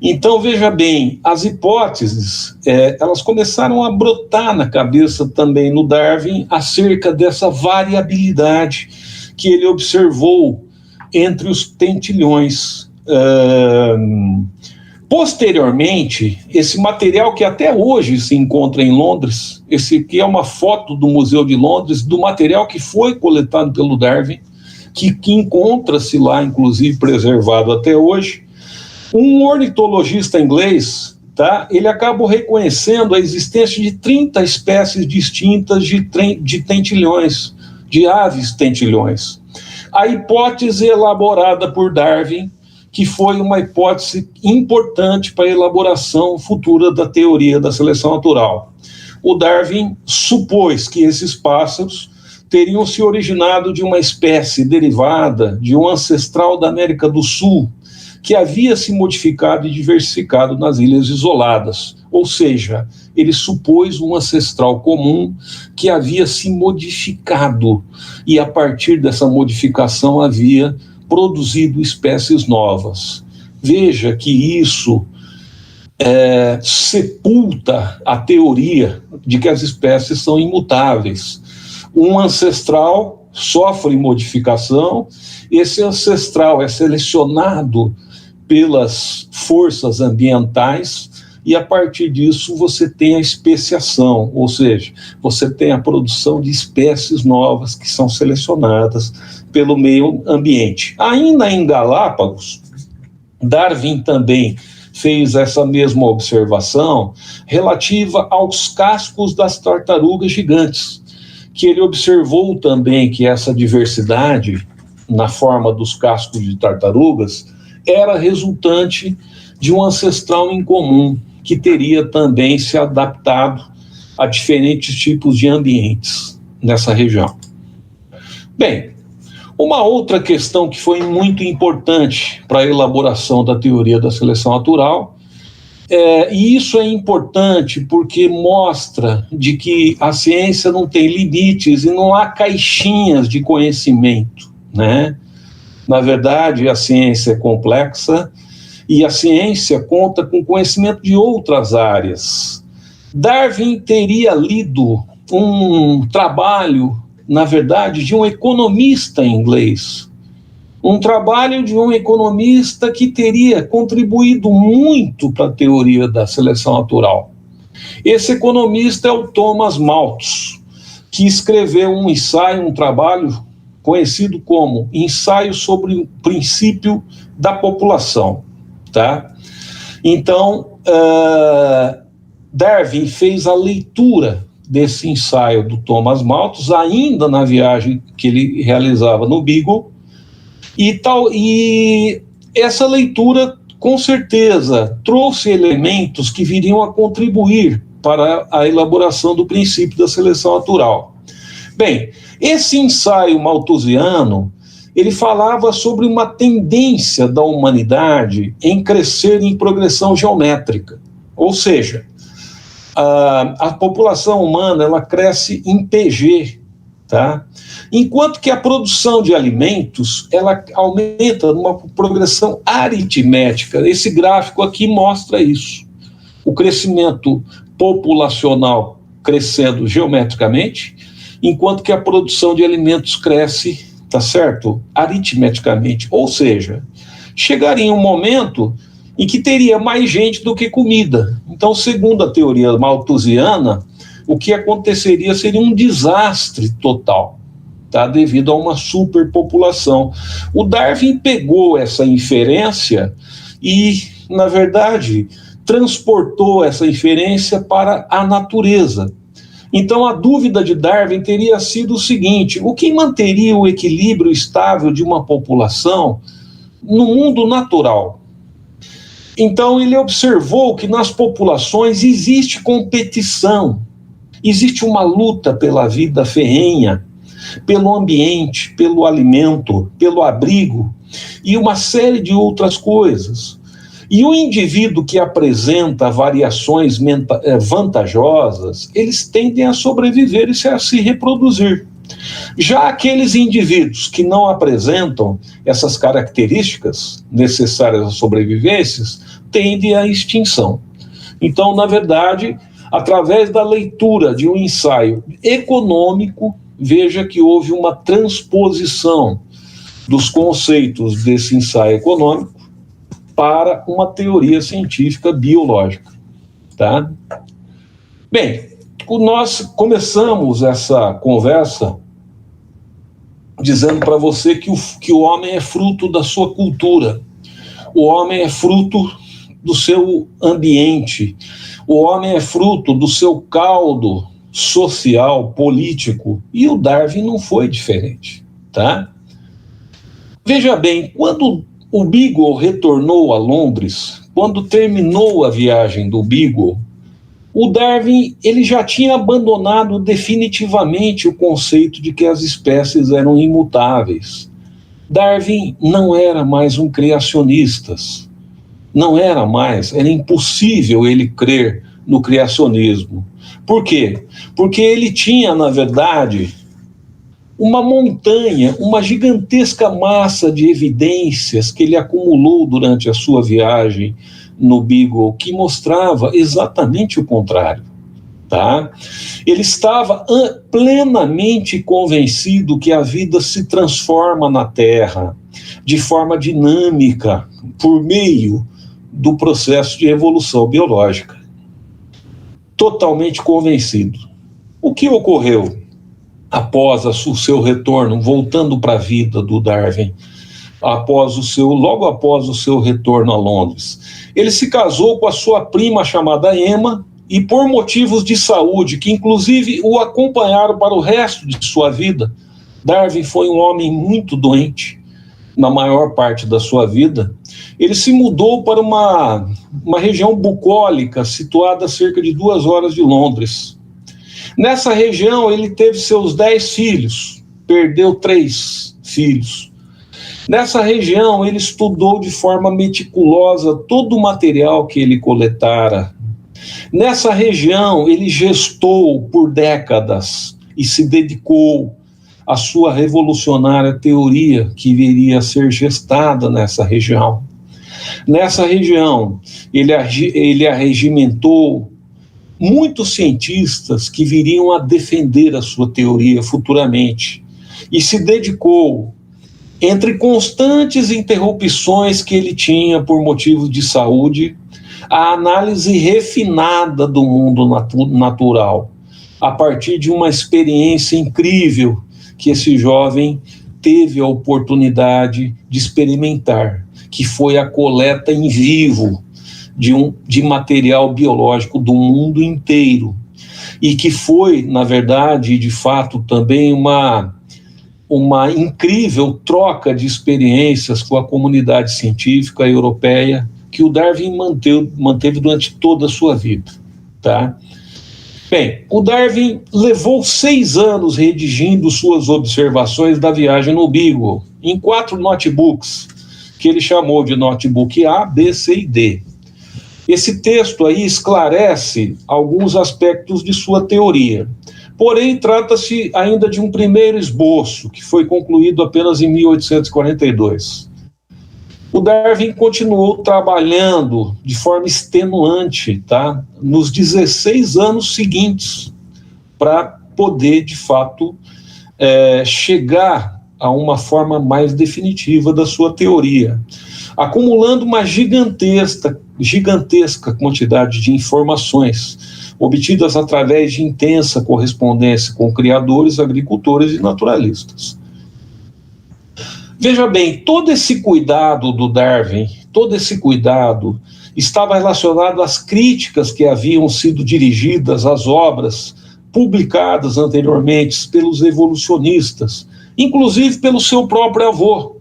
[SPEAKER 2] Então, veja bem, as hipóteses, elas começaram a brotar na cabeça também no Darwin acerca dessa variabilidade que ele observou entre os tentilhões. Posteriormente, esse material que até hoje se encontra em Londres, esse aqui é uma foto do Museu de Londres, do material que foi coletado pelo Darwin, que encontra-se lá, inclusive, preservado até hoje. Um ornitologista inglês, tá, ele acabou reconhecendo a existência de 30 espécies distintas de tentilhões, de aves tentilhões. A hipótese elaborada por Darwin, que foi uma hipótese importante para a elaboração futura da teoria da seleção natural. O Darwin supôs que esses pássaros teriam se originado de uma espécie derivada de um ancestral da América do Sul, que havia se modificado e diversificado nas ilhas isoladas. Ou seja, ele supôs um ancestral comum que havia se modificado, e a partir dessa modificação havia produzido espécies novas. Veja que isso sepulta a teoria de que as espécies são imutáveis. Um ancestral sofre modificação, esse ancestral é selecionado pelas forças ambientais e, a partir disso, você tem a especiação, ou seja, você tem a produção de espécies novas que são selecionadas pelo meio ambiente. Ainda em Galápagos, Darwin também fez essa mesma observação relativa aos cascos das tartarugas gigantes, que ele observou também que essa diversidade na forma dos cascos de tartarugas era resultante de um ancestral em comum, que teria também se adaptado a diferentes tipos de ambientes nessa região. Bem, uma outra questão que foi muito importante para a elaboração da teoria da seleção natural E isso é importante porque mostra de que a ciência não tem limites e não há caixinhas de conhecimento, né? Na verdade, a ciência é complexa e a ciência conta com conhecimento de outras áreas. Darwin teria lido um trabalho, na verdade, de um economista inglês, um trabalho de um economista que teria contribuído muito para a teoria da seleção natural. Esse economista é o Thomas Malthus, que escreveu um ensaio, um trabalho conhecido como Ensaio sobre o Princípio da População. Tá? Então, Darwin fez a leitura desse ensaio do Thomas Malthus, ainda na viagem que ele realizava no Beagle, e essa leitura, com certeza, trouxe elementos que viriam a contribuir para a elaboração do princípio da seleção natural. Bem, esse ensaio malthusiano, ele falava sobre uma tendência da humanidade em crescer em progressão geométrica, ou seja, a população humana ela cresce em PG, tá? Enquanto que a produção de alimentos ela aumenta numa progressão aritmética. Esse gráfico aqui mostra isso. O crescimento populacional crescendo geometricamente, enquanto que a produção de alimentos cresce, tá certo? Aritmeticamente. Ou seja, chegaria um momento em que teria mais gente do que comida. Então, segundo a teoria malthusiana, o que aconteceria seria um desastre total, tá? Devido a uma superpopulação. O Darwin pegou essa inferência e, na verdade, transportou essa inferência para a natureza. Então, a dúvida de Darwin teria sido o seguinte: o que manteria o equilíbrio estável de uma população no mundo natural? Então, ele observou que nas populações existe competição, existe uma luta pela vida ferrenha, pelo ambiente, pelo alimento, pelo abrigo e uma série de outras coisas. E o indivíduo que apresenta variações vantajosas, eles tendem a sobreviver e a se reproduzir. Já aqueles indivíduos que não apresentam essas características necessárias à sobrevivência tendem à extinção. Então, na verdade, através da leitura de um ensaio econômico, veja que houve uma transposição dos conceitos desse ensaio econômico para uma teoria científica biológica. Tá? Bem, nós começamos essa conversa dizendo para você que o homem é fruto da sua cultura, o homem é fruto do seu ambiente, o homem é fruto do seu caldo social, político, e o Darwin não foi diferente, tá? Veja bem, quando o Beagle retornou a Londres, quando terminou a viagem do Beagle, o Darwin ele já tinha abandonado definitivamente o conceito de que as espécies eram imutáveis. Darwin não era mais um criacionista, não era mais, era impossível ele crer no criacionismo. Por quê? Porque ele tinha, na verdade, uma montanha, uma gigantesca massa de evidências que ele acumulou durante a sua viagem no Beagle, que mostrava exatamente o contrário. Tá? Ele estava plenamente convencido que a vida se transforma na Terra de forma dinâmica por meio do processo de evolução biológica. Totalmente convencido. O que ocorreu após o seu retorno, voltando para a vida do Darwin, logo após o seu retorno a Londres? Ele se casou com a sua prima chamada Emma, e por motivos de saúde, que inclusive o acompanharam para o resto de sua vida, Darwin foi um homem muito doente, na maior parte da sua vida. Ele se mudou para uma região bucólica, situada a cerca de 2 horas de Londres. Nessa região, ele teve seus 10 filhos, perdeu 3 filhos. Nessa região, ele estudou de forma meticulosa todo o material que ele coletara. Nessa região, ele gestou por décadas e se dedicou à sua revolucionária teoria que viria a ser gestada nessa região. Nessa região, ele arregimentou muitos cientistas que viriam a defender a sua teoria futuramente e se dedicou, entre constantes interrupções que ele tinha por motivos de saúde, à análise refinada do mundo natural, a partir de uma experiência incrível que esse jovem teve a oportunidade de experimentar, que foi a coleta em vivo de material biológico do mundo inteiro, e que foi, na verdade, de fato, também uma incrível troca de experiências com a comunidade científica europeia que o Darwin manteve durante toda a sua vida, tá? Bem, o Darwin levou 6 anos redigindo suas observações da viagem no Beagle, em 4 notebooks, que ele chamou de notebook A, B, C e D. Esse texto aí esclarece alguns aspectos de sua teoria. Porém, trata-se ainda de um primeiro esboço, que foi concluído apenas em 1842. O Darwin continuou trabalhando de forma extenuante, tá, nos 16 anos seguintes, para poder, de fato, chegar a uma forma mais definitiva da sua teoria, acumulando uma gigantesca quantidade de informações obtidas através de intensa correspondência com criadores, agricultores e naturalistas. Veja bem, todo esse cuidado do Darwin, todo esse cuidado estava relacionado às críticas que haviam sido dirigidas às obras publicadas anteriormente pelos evolucionistas, inclusive pelo seu próprio avô.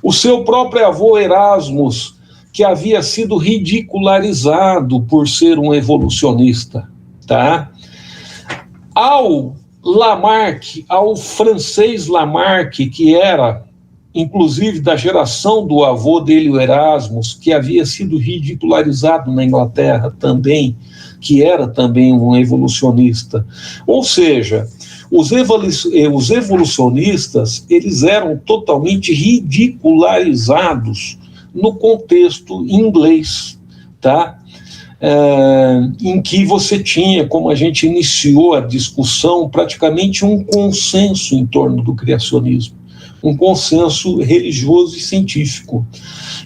[SPEAKER 2] O seu próprio avô Erasmus, que havia sido ridicularizado por ser um evolucionista, tá? Ao Lamarck, ao francês Lamarck, que era, inclusive, da geração do avô dele, o Erasmus, que havia sido ridicularizado na Inglaterra também, que era também um evolucionista. Ou seja, os evolucionistas, eles eram totalmente ridicularizados no contexto inglês, tá? Em que você tinha, como a gente iniciou a discussão, praticamente um consenso em torno do criacionismo, um consenso religioso e científico.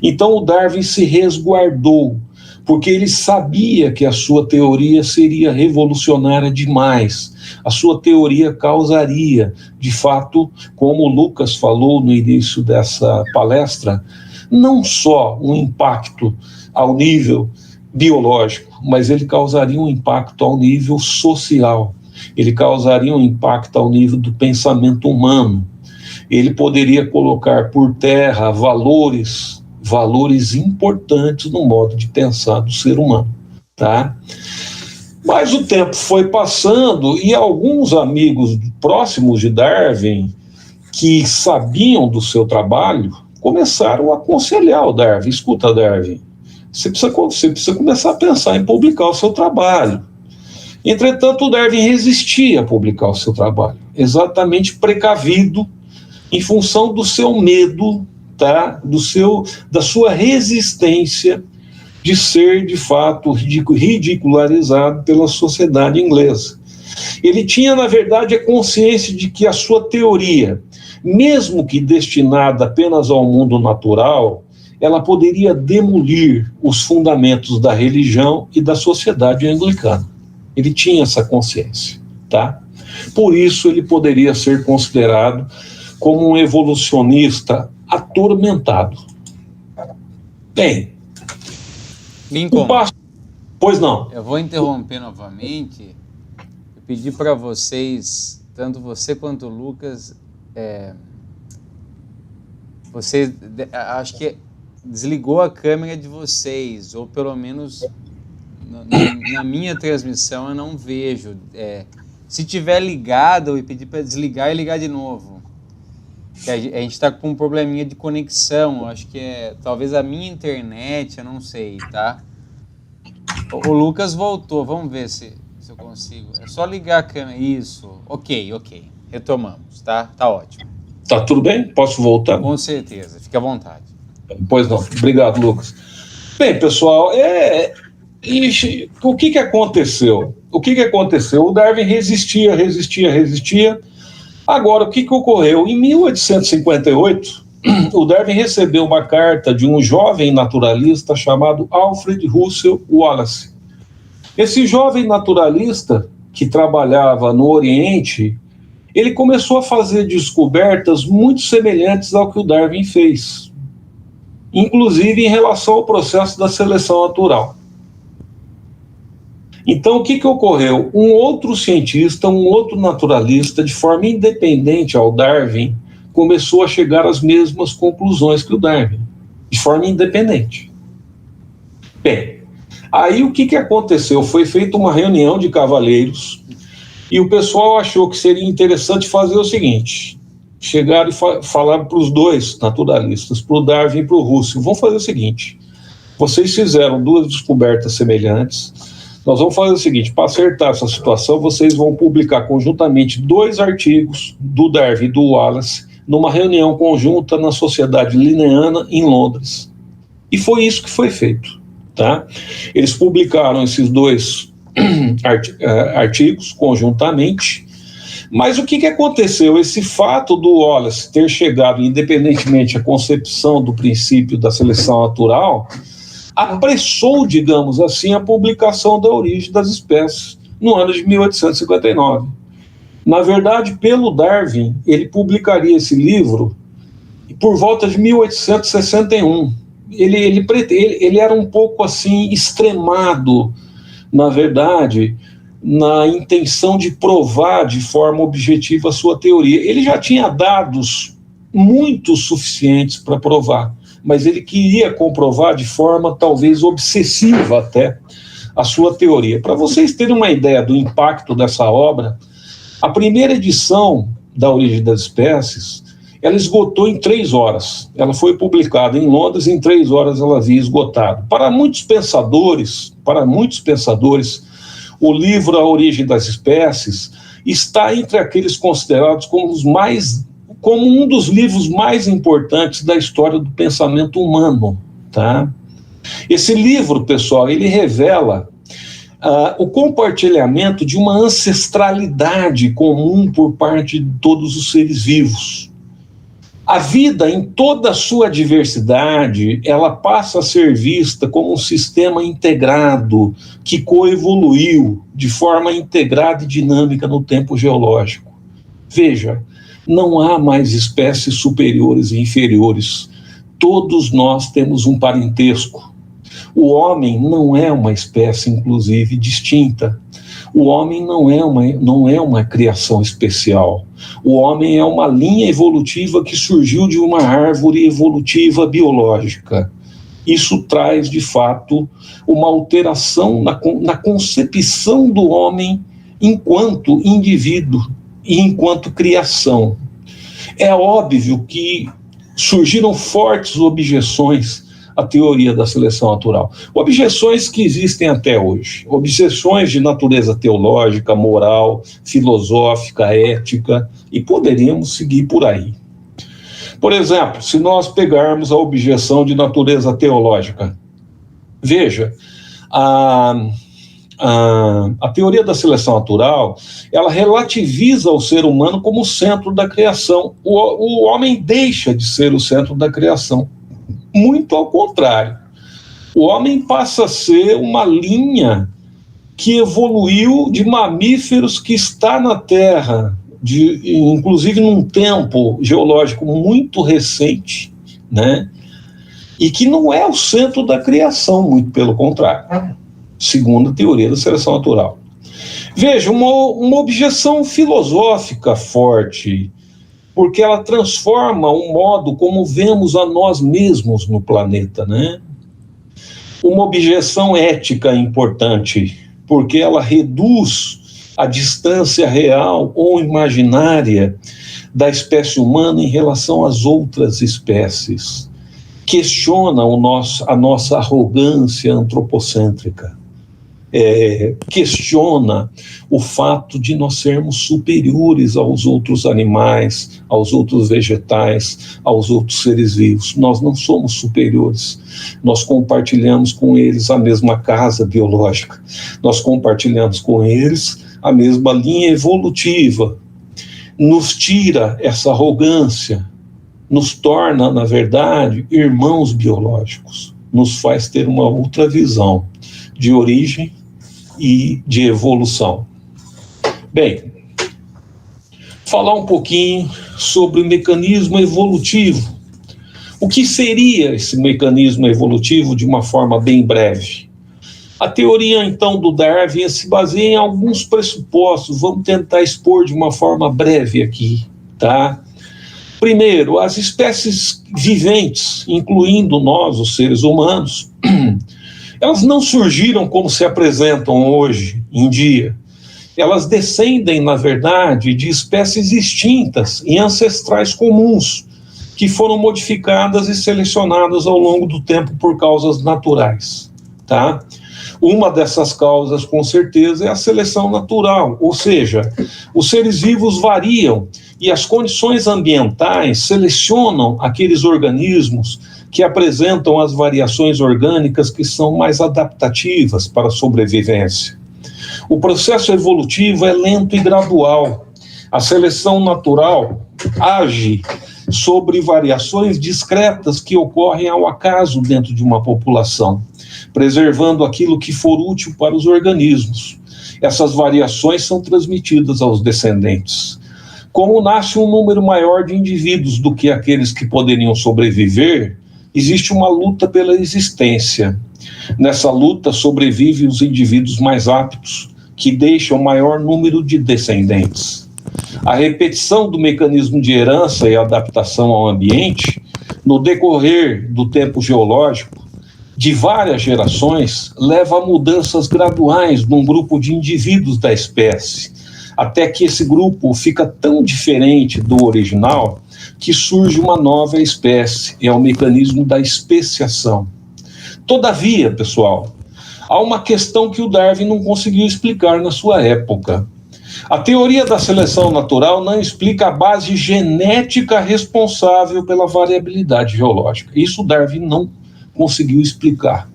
[SPEAKER 2] Então o Darwin se resguardou, porque ele sabia que a sua teoria seria revolucionária demais. A sua teoria causaria, de fato, como o Lucas falou no início dessa palestra, não só um impacto ao nível biológico, mas ele causaria um impacto ao nível social, ele causaria um impacto ao nível do pensamento humano, ele poderia colocar por terra valores importantes no modo de pensar do ser humano, tá? Mas o tempo foi passando e alguns amigos próximos de Darwin, que sabiam do seu trabalho, começaram a aconselhar o Darwin. Escuta, Darwin, você precisa começar a pensar em publicar o seu trabalho. Entretanto, o Darwin resistia a publicar o seu trabalho, exatamente precavido em função do seu medo, tá? Da sua resistência de ser, de fato, ridicularizado pela sociedade inglesa. Ele tinha, na verdade, a consciência de que a sua teoria, mesmo que destinada apenas ao mundo natural, ela poderia demolir os fundamentos da religião e da sociedade anglicana. Ele tinha essa consciência, tá? Por isso ele poderia ser considerado como um evolucionista atormentado. Bem,
[SPEAKER 1] Lincoln,
[SPEAKER 2] pois não.
[SPEAKER 1] Eu vou interromper novamente. Eu pedi para vocês, tanto você quanto o Lucas, você acho que desligou a câmera de vocês, ou pelo menos na minha transmissão eu não vejo. Se tiver ligado, eu pedi para desligar e ligar de novo. que a gente está com um probleminha de conexão, acho que talvez a minha internet, eu não sei, tá? O Lucas voltou, vamos ver se eu consigo. É só ligar a câmera, isso, ok, retomamos, tá? Tá ótimo.
[SPEAKER 2] Tá tudo bem? Posso voltar?
[SPEAKER 1] Com certeza, fique à vontade.
[SPEAKER 2] Pois não, obrigado, Lucas. Bem, pessoal, o que aconteceu? O Darwin resistia. Agora, o que ocorreu? Em 1858, o Darwin recebeu uma carta de um jovem naturalista chamado Alfred Russel Wallace. Esse jovem naturalista, que trabalhava no Oriente, ele começou a fazer descobertas muito semelhantes ao que o Darwin fez, inclusive em relação ao processo da seleção natural. Então, o que ocorreu? Um outro cientista, um outro naturalista, de forma independente ao Darwin, começou a chegar às mesmas conclusões que o Darwin, de forma independente. Bem, aí o que aconteceu? Foi feita uma reunião de cavalheiros e o pessoal achou que seria interessante fazer o seguinte: chegaram e falaram para os dois naturalistas, para o Darwin e para o Russell, vamos fazer o seguinte, vocês fizeram duas descobertas semelhantes, nós vamos fazer o seguinte, para acertar essa situação, vocês vão publicar conjuntamente 2 artigos do Darwin e do Wallace numa reunião conjunta na Sociedade Linneana em Londres. E foi isso que foi feito, tá? Eles publicaram esses 2 artigos conjuntamente, mas o que aconteceu? Esse fato do Wallace ter chegado, independentemente da concepção do princípio da seleção natural, apressou, digamos assim, a publicação da Origem das Espécies no ano de 1859. Na verdade, pelo Darwin, ele publicaria esse livro por volta de 1861. Ele era um pouco assim extremado, na verdade, na intenção de provar de forma objetiva a sua teoria. Ele já tinha dados muito suficientes para provar, mas ele queria comprovar de forma talvez obsessiva até a sua teoria. Para vocês terem uma ideia do impacto dessa obra, a primeira edição da Origem das Espécies, ela esgotou em 3 horas. Ela foi publicada em Londres, em 3 horas ela havia esgotado. Para muitos pensadores, o livro A Origem das Espécies está entre aqueles considerados como um dos livros mais importantes da história do pensamento humano, tá? Esse livro, pessoal, ele revela o compartilhamento de uma ancestralidade comum por parte de todos os seres vivos. A vida, em toda a sua diversidade, ela passa a ser vista como um sistema integrado que coevoluiu de forma integrada e dinâmica no tempo geológico. Veja, não há mais espécies superiores e inferiores. Todos nós temos um parentesco. O homem não é uma espécie, inclusive, distinta. O homem não é uma criação especial. O homem é uma linha evolutiva que surgiu de uma árvore evolutiva biológica. Isso traz, de fato, uma alteração na concepção do homem enquanto indivíduo e enquanto criação. É óbvio que surgiram fortes objeções à teoria da seleção natural. Objeções que existem até hoje. Objeções de natureza teológica, moral, filosófica, ética, e poderíamos seguir por aí. Por exemplo, se nós pegarmos a objeção de natureza teológica, veja, a teoria da seleção natural, ela relativiza o ser humano como o centro da criação. O homem deixa de ser o centro da criação. Muito ao contrário. O homem passa a ser uma linha que evoluiu de mamíferos que está na Terra, inclusive num tempo geológico muito recente, né? E que não é o centro da criação, muito pelo contrário, segundo a teoria da seleção natural. Veja, uma objeção filosófica forte, porque ela transforma o modo como vemos a nós mesmos no planeta, né? Uma objeção ética importante, porque ela reduz a distância real ou imaginária da espécie humana em relação às outras espécies. Questiona a nossa arrogância antropocêntrica. Questiona o fato de nós sermos superiores aos outros animais, aos outros vegetais, aos outros seres vivos. Nós não somos superiores. Nós compartilhamos com eles a mesma casa biológica. Nós compartilhamos com eles a mesma linha evolutiva. Nos tira essa arrogância, nos torna, na verdade, irmãos biológicos. Nos faz ter uma outra visão de origem e de evolução. Bem, falar um pouquinho sobre o mecanismo evolutivo. O que seria esse mecanismo evolutivo de uma forma bem breve? A teoria, então, do Darwin se baseia em alguns pressupostos. Vamos tentar expor de uma forma breve aqui, tá? Primeiro, as espécies viventes, incluindo nós, os seres humanos, elas não surgiram como se apresentam hoje em dia. Elas descendem, na verdade, de espécies extintas e ancestrais comuns, que foram modificadas e selecionadas ao longo do tempo por causas naturais, tá? Uma dessas causas, com certeza, é a seleção natural, ou seja, os seres vivos variam e as condições ambientais selecionam aqueles organismos que apresentam as variações orgânicas que são mais adaptativas para a sobrevivência. O processo evolutivo é lento e gradual. A seleção natural age sobre variações discretas que ocorrem ao acaso dentro de uma população, preservando aquilo que for útil para os organismos. Essas variações são transmitidas aos descendentes. Como nasce um número maior de indivíduos do que aqueles que poderiam sobreviver, existe uma luta pela existência. Nessa luta sobrevivem os indivíduos mais aptos, que deixam maior número de descendentes. A repetição do mecanismo de herança e adaptação ao ambiente, no decorrer do tempo geológico, de várias gerações, leva a mudanças graduais num grupo de indivíduos da espécie, até que esse grupo fica tão diferente do original que surge uma nova espécie. É o mecanismo da especiação. Todavia, pessoal, há uma questão que o Darwin não conseguiu explicar na sua época. A teoria da seleção natural não explica a base genética responsável pela variabilidade geológica. Isso o Darwin não conseguiu explicar.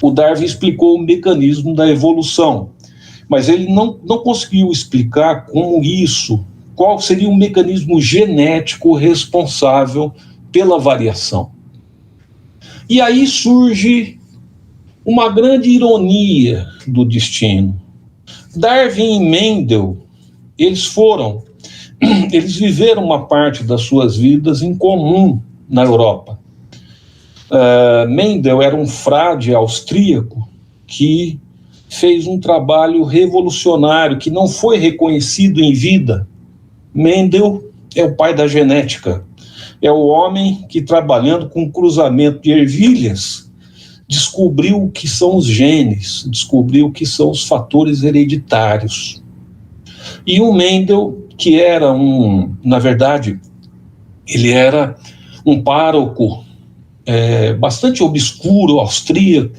[SPEAKER 2] O Darwin explicou o mecanismo da evolução, mas ele não conseguiu explicar qual seria o mecanismo genético responsável pela variação. E aí surge uma grande ironia do destino. Darwin e Mendel, eles viveram uma parte das suas vidas em comum na Europa. Mendel era um frade austríaco que fez um trabalho revolucionário que não foi reconhecido em vida. Mendel é o pai da genética. É o homem que, trabalhando com cruzamento de ervilhas, descobriu o que são os genes, descobriu o que são os fatores hereditários. E o Mendel, que era na verdade, ele era um pároco bastante obscuro, austríaco,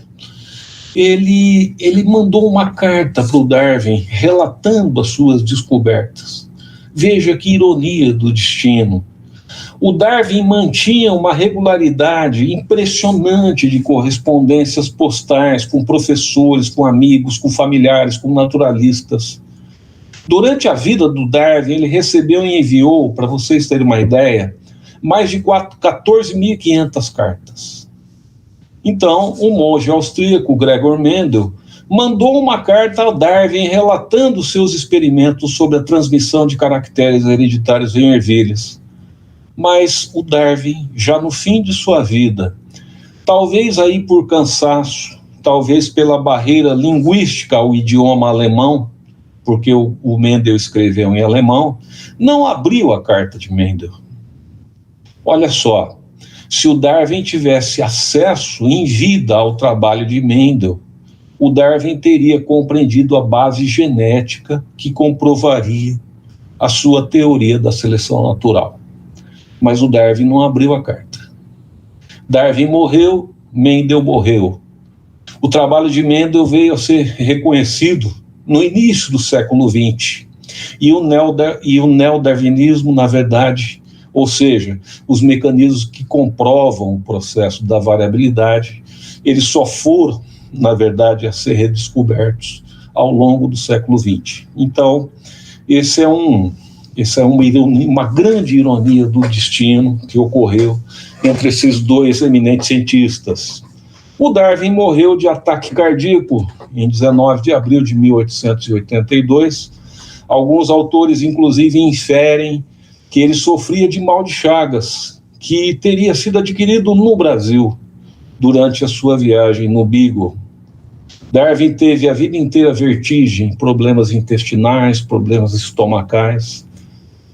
[SPEAKER 2] ele mandou uma carta para o Darwin relatando as suas descobertas. Veja que ironia do destino. O Darwin mantinha uma regularidade impressionante de correspondências postais com professores, com amigos, com familiares, com naturalistas. Durante a vida do Darwin, ele recebeu e enviou, para vocês terem uma ideia, mais de 14.500 cartas. Então, o monge austríaco Gregor Mendel mandou uma carta ao Darwin relatando seus experimentos sobre a transmissão de caracteres hereditários em ervilhas. Mas o Darwin, já no fim de sua vida, talvez aí por cansaço, talvez pela barreira linguística ao idioma alemão, porque o Mendel escreveu em alemão, não abriu a carta de Mendel. Olha só, se o Darwin tivesse acesso em vida ao trabalho de Mendel, o Darwin teria compreendido a base genética que comprovaria a sua teoria da seleção natural. Mas o Darwin não abriu a carta. Darwin morreu, Mendel morreu. O trabalho de Mendel veio a ser reconhecido no início do século XX. E o neodarwinismo, na verdade, ou seja, os mecanismos que comprovam o processo da variabilidade, eles só foram, na verdade, a ser redescobertos ao longo do século XX. Então, essa é uma grande ironia do destino que ocorreu entre esses dois eminentes cientistas. O Darwin morreu de ataque cardíaco em 19 de abril de 1882. Alguns autores, inclusive, inferem que ele sofria de mal de Chagas, que teria sido adquirido no Brasil durante a sua viagem no Beagle. Darwin teve a vida inteira vertigem, problemas intestinais, problemas estomacais,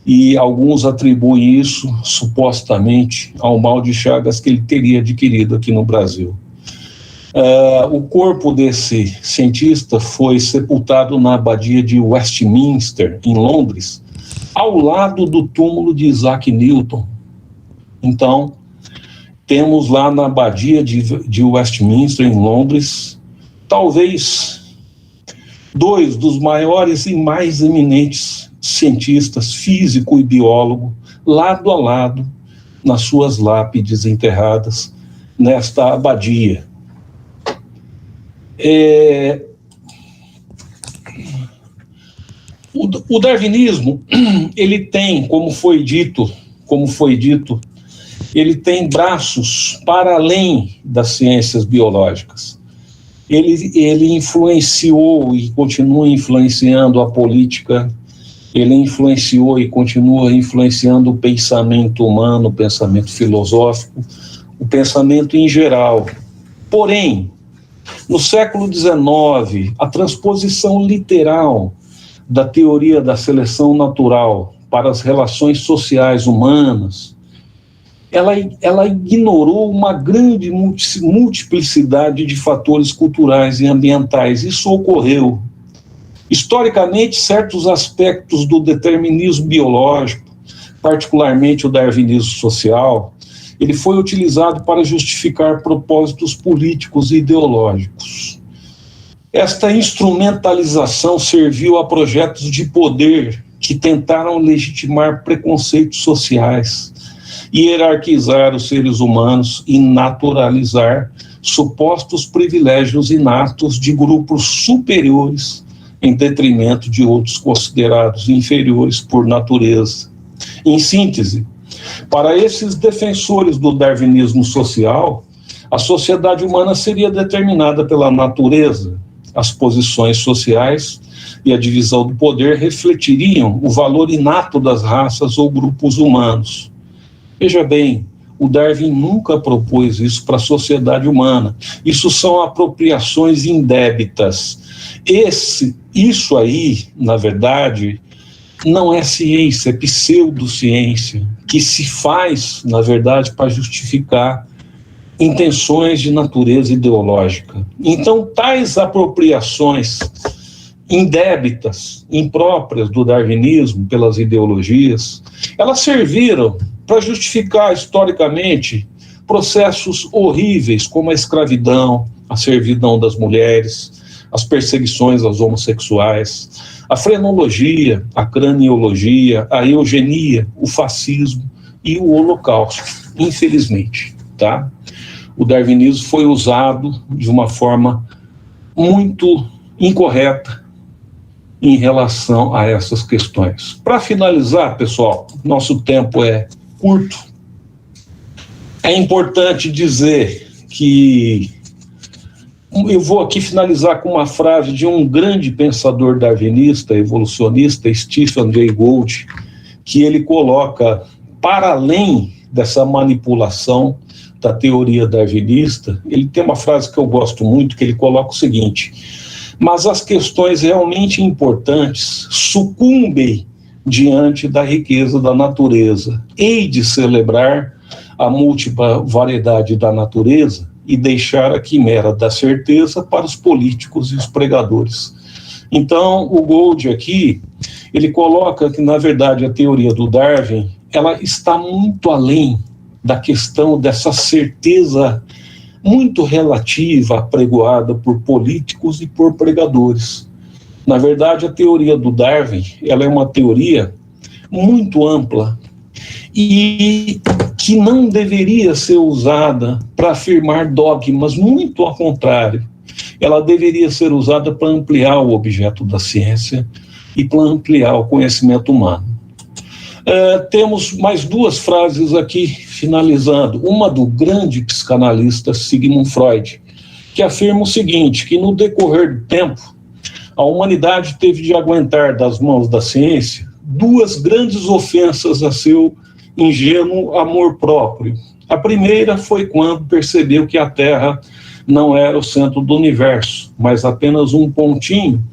[SPEAKER 2] e alguns atribuem isso, supostamente, ao mal de Chagas que ele teria adquirido aqui no Brasil. O corpo desse cientista foi sepultado na abadia de Westminster, em Londres, ao lado do túmulo de Isaac Newton. Então, temos lá na abadia de Westminster, em Londres, talvez dois dos maiores e mais eminentes cientistas, físico e biólogo, lado a lado, nas suas lápides enterradas nesta abadia. O darwinismo, ele tem, como foi dito, ele tem braços para além das ciências biológicas. Ele influenciou e continua influenciando a política, ele influenciou e continua influenciando o pensamento humano, o pensamento filosófico, o pensamento em geral. Porém, no século XIX, a transposição literal da teoria da seleção natural para as relações sociais humanas, ela ignorou uma grande multiplicidade de fatores culturais e ambientais. Isso ocorreu. Historicamente, certos aspectos do determinismo biológico, particularmente o darwinismo social, ele foi utilizado para justificar propósitos políticos e ideológicos. Esta instrumentalização serviu a projetos de poder que tentaram legitimar preconceitos sociais, hierarquizar os seres humanos e naturalizar supostos privilégios inatos de grupos superiores em detrimento de outros considerados inferiores por natureza. Em síntese, para esses defensores do darwinismo social, a sociedade humana seria determinada pela natureza. As posições sociais e a divisão do poder refletiriam o valor inato das raças ou grupos humanos. Veja bem, o Darwin nunca propôs isso para a sociedade humana. Isso são apropriações indébitas. Isso aí, na verdade, não é ciência, é pseudociência, que se faz, na verdade, para justificar intenções de natureza ideológica. Então, tais apropriações indébitas, impróprias do darwinismo pelas ideologias, elas serviram para justificar historicamente processos horríveis como a escravidão, a servidão das mulheres, as perseguições aos homossexuais, a frenologia, a craniologia, a eugenia, o fascismo e o holocausto, infelizmente, tá? O darwinismo foi usado de uma forma muito incorreta em relação a essas questões. Para finalizar, pessoal, nosso tempo é curto. É importante dizer que eu vou aqui finalizar com uma frase de um grande pensador darwinista, evolucionista, Stephen Jay Gould, que ele coloca, para além dessa manipulação da teoria darwinista, ele tem uma frase que eu gosto muito, que ele coloca o seguinte: mas as questões realmente importantes sucumbem diante da riqueza da natureza. Hei de celebrar a múltipla variedade da natureza e deixar a quimera da certeza para os políticos e os pregadores. Então, o Gould aqui, ele coloca que, na verdade, a teoria do Darwin, ela está muito além da questão dessa certeza muito relativa, apregoada por políticos e por pregadores. Na verdade, a teoria do Darwin, ela é uma teoria muito ampla e que não deveria ser usada para afirmar dogmas, muito ao contrário. Ela deveria ser usada para ampliar o objeto da ciência e para ampliar o conhecimento humano. Temos mais duas frases aqui, finalizando. Uma do grande psicanalista Sigmund Freud, que afirma o seguinte, que no decorrer do tempo, a humanidade teve de aguentar das mãos da ciência duas grandes ofensas a seu ingênuo amor próprio. A primeira foi quando percebeu que a Terra não era o centro do universo, mas apenas um pontinho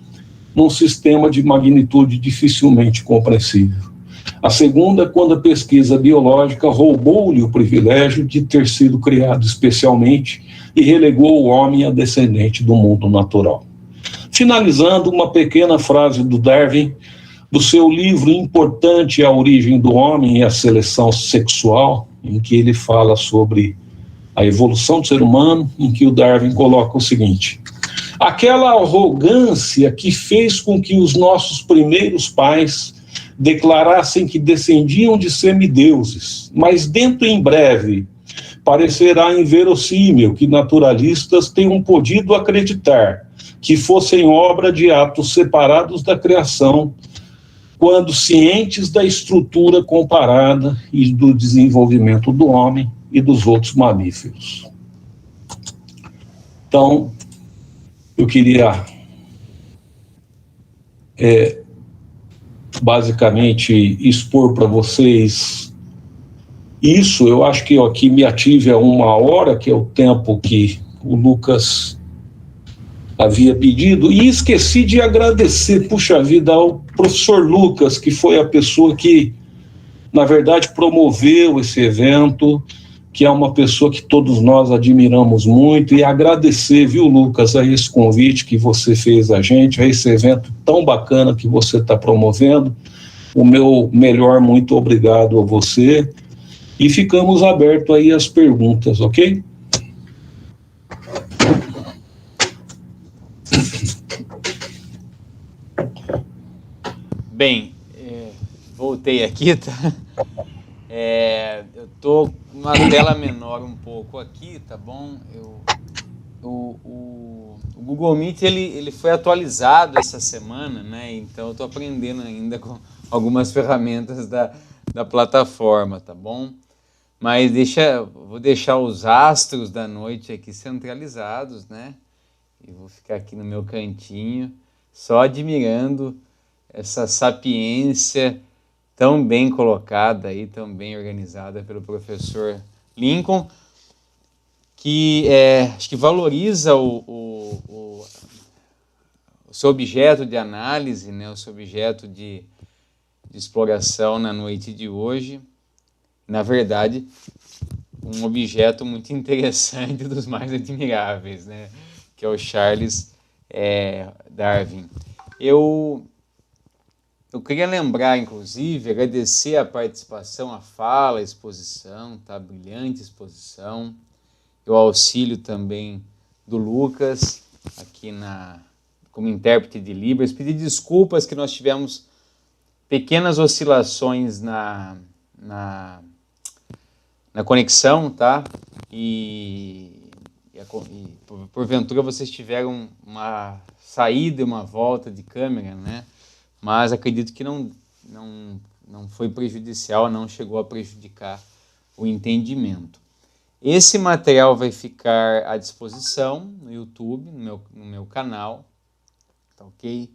[SPEAKER 2] num sistema de magnitude dificilmente compreensível. A segunda, quando a pesquisa biológica roubou-lhe o privilégio de ter sido criado especialmente e relegou o homem a descendente do mundo natural. Finalizando, uma pequena frase do Darwin, do seu livro importante A Origem do Homem e a Seleção Sexual, em que ele fala sobre a evolução do ser humano, em que o Darwin coloca o seguinte: aquela arrogância que fez com que os nossos primeiros pais declarassem que descendiam de semideuses, mas dentro em breve parecerá inverossímil que naturalistas tenham podido acreditar que fossem obra de atos separados da criação, quando cientes da estrutura comparada e do desenvolvimento do homem e dos outros mamíferos. Então, eu queria basicamente expor para vocês isso. Eu acho que eu aqui me ative a 1 hora, que é o tempo que o Lucas havia pedido, e esqueci de agradecer, puxa vida, ao professor Lucas, que foi a pessoa que, na verdade, promoveu esse evento, que é uma pessoa que todos nós admiramos muito, e agradecer, viu, Lucas, a esse convite que você fez a gente, a esse evento tão bacana que você está promovendo. O meu melhor muito obrigado a você, e ficamos abertos aí às perguntas, ok?
[SPEAKER 1] Bem, voltei aqui, tá? Eu tô numa tela menor um pouco aqui, tá bom? O Google Meet ele foi atualizado essa semana, né? Então eu tô aprendendo ainda com algumas ferramentas da plataforma, tá bom? Mas vou deixar os astros da noite aqui centralizados, né? E vou ficar aqui no meu cantinho, só admirando essa sapiência tão bem colocada aí, tão bem organizada pelo professor Lincoln, que acho que valoriza o seu objeto de análise, né, o seu objeto de exploração na noite de hoje. Na verdade, um objeto muito interessante, dos mais admiráveis, né, que é o Charles Darwin. Eu queria lembrar, inclusive, agradecer a participação, a fala, a exposição, tá? Brilhante exposição. O auxílio também do Lucas, aqui como intérprete de Libras. Pedir desculpas que nós tivemos pequenas oscilações na conexão, tá? E porventura vocês tiveram uma saída e uma volta de câmera, né? Mas acredito que não foi prejudicial, não chegou a prejudicar o entendimento. Esse material vai ficar à disposição no YouTube, no meu canal, tá ok?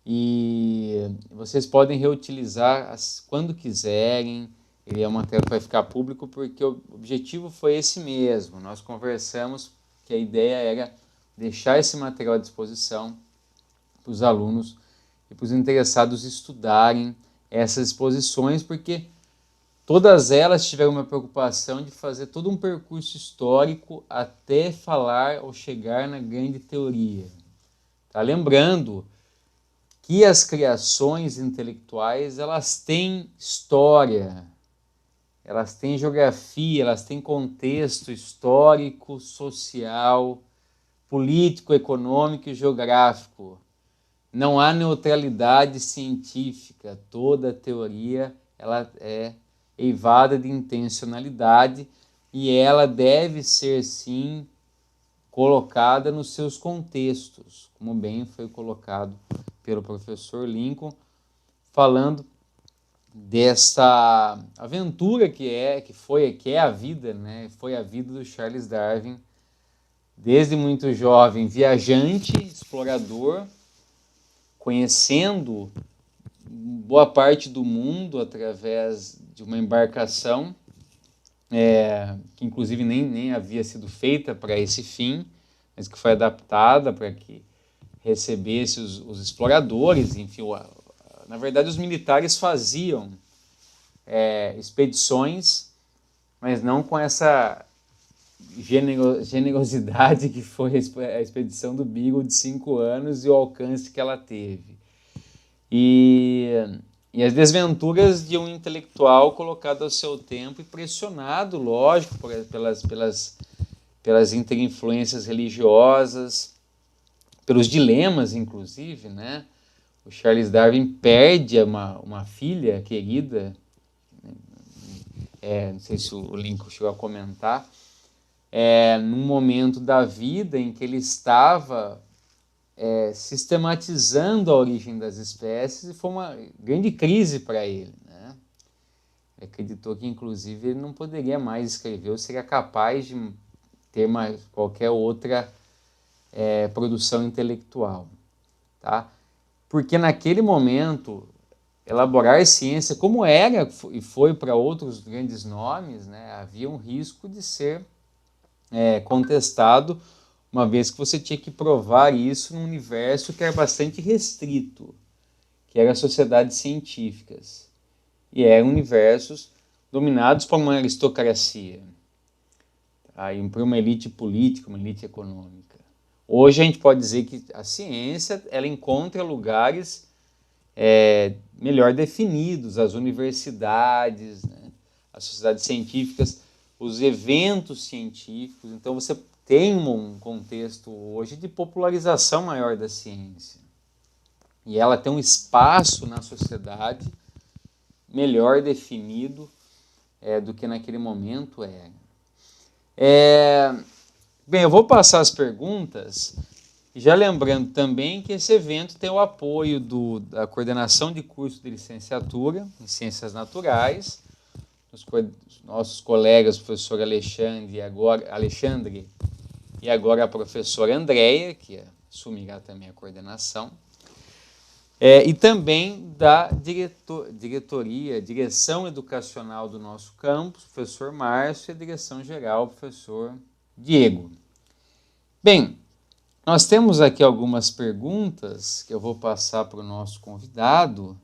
[SPEAKER 1] E vocês podem reutilizar quando quiserem. Ele é um material que vai ficar público porque o objetivo foi esse mesmo. Nós conversamos que a ideia era deixar esse material à disposição para os alunos e para os interessados estudarem essas exposições, porque todas elas tiveram uma preocupação de fazer todo um percurso histórico até falar ou chegar na grande teoria. Tá? Lembrando que as criações intelectuais, elas têm história, elas têm geografia, elas têm contexto histórico, social, político, econômico e geográfico. Não há neutralidade científica, toda teoria ela é eivada de intencionalidade e ela deve ser, sim, colocada nos seus contextos, como bem foi colocado pelo professor Lincoln, falando dessa aventura que é a vida, né? Foi a vida do Charles Darwin, desde muito jovem, viajante, explorador, conhecendo boa parte do mundo através de uma embarcação, que inclusive nem havia sido feita para esse fim, mas que foi adaptada para que recebesse os exploradores, enfim, na verdade os militares faziam expedições, mas não com essa generosidade que foi a expedição do Beagle de 5 anos e o alcance que ela teve. E as desventuras de um intelectual colocado ao seu tempo e pressionado, lógico, pelas interinfluências religiosas, pelos dilemas, inclusive, né? O Charles Darwin perde uma filha querida, não sei se o Lincoln chegou a comentar, num momento da vida em que ele estava sistematizando a origem das espécies, e foi uma grande crise para ele, né? Ele acreditou que, inclusive, ele não poderia mais escrever ou seria capaz de ter mais qualquer outra produção intelectual, tá? Porque naquele momento, elaborar ciência, como era e foi para outros grandes nomes, né, havia um risco de ser contestado, uma vez que você tinha que provar isso num universo que era bastante restrito, que era as sociedades científicas, e eram universos dominados por uma aristocracia, tá? E por uma elite política, uma elite econômica. Hoje a gente pode dizer que a ciência ela encontra lugares melhor definidos, as universidades, né, as sociedades científicas, os eventos científicos. Então você tem um contexto hoje de popularização maior da ciência. E ela tem um espaço na sociedade melhor definido do que naquele momento era. Bem, eu vou passar as perguntas, já lembrando também que esse evento tem o apoio da coordenação de curso de licenciatura em Ciências Naturais, os nossos colegas, o professor Alexandre e agora a professora Andréia, que assumirá também a coordenação, e também da direção educacional do nosso campus, professor Márcio, e a direção geral, professor Diego. Bem, nós temos aqui algumas perguntas que eu vou passar para o nosso convidado.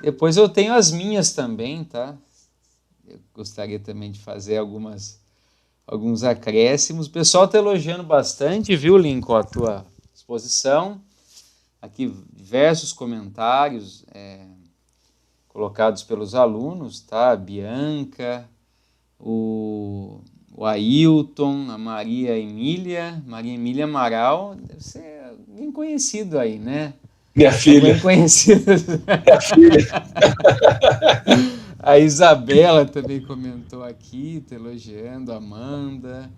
[SPEAKER 1] Depois eu tenho as minhas também, tá? Eu gostaria também de fazer alguns acréscimos. O pessoal está elogiando bastante, viu, Lincoln, a tua exposição. Aqui diversos comentários colocados pelos alunos, tá? A Bianca, o Ailton, a Maria Emília Amaral, deve ser alguém conhecido aí, né?
[SPEAKER 2] Minha filha.
[SPEAKER 1] Alguém conhecido.
[SPEAKER 2] Minha filha.
[SPEAKER 1] A Isabela também comentou aqui, te elogiando, a Amanda,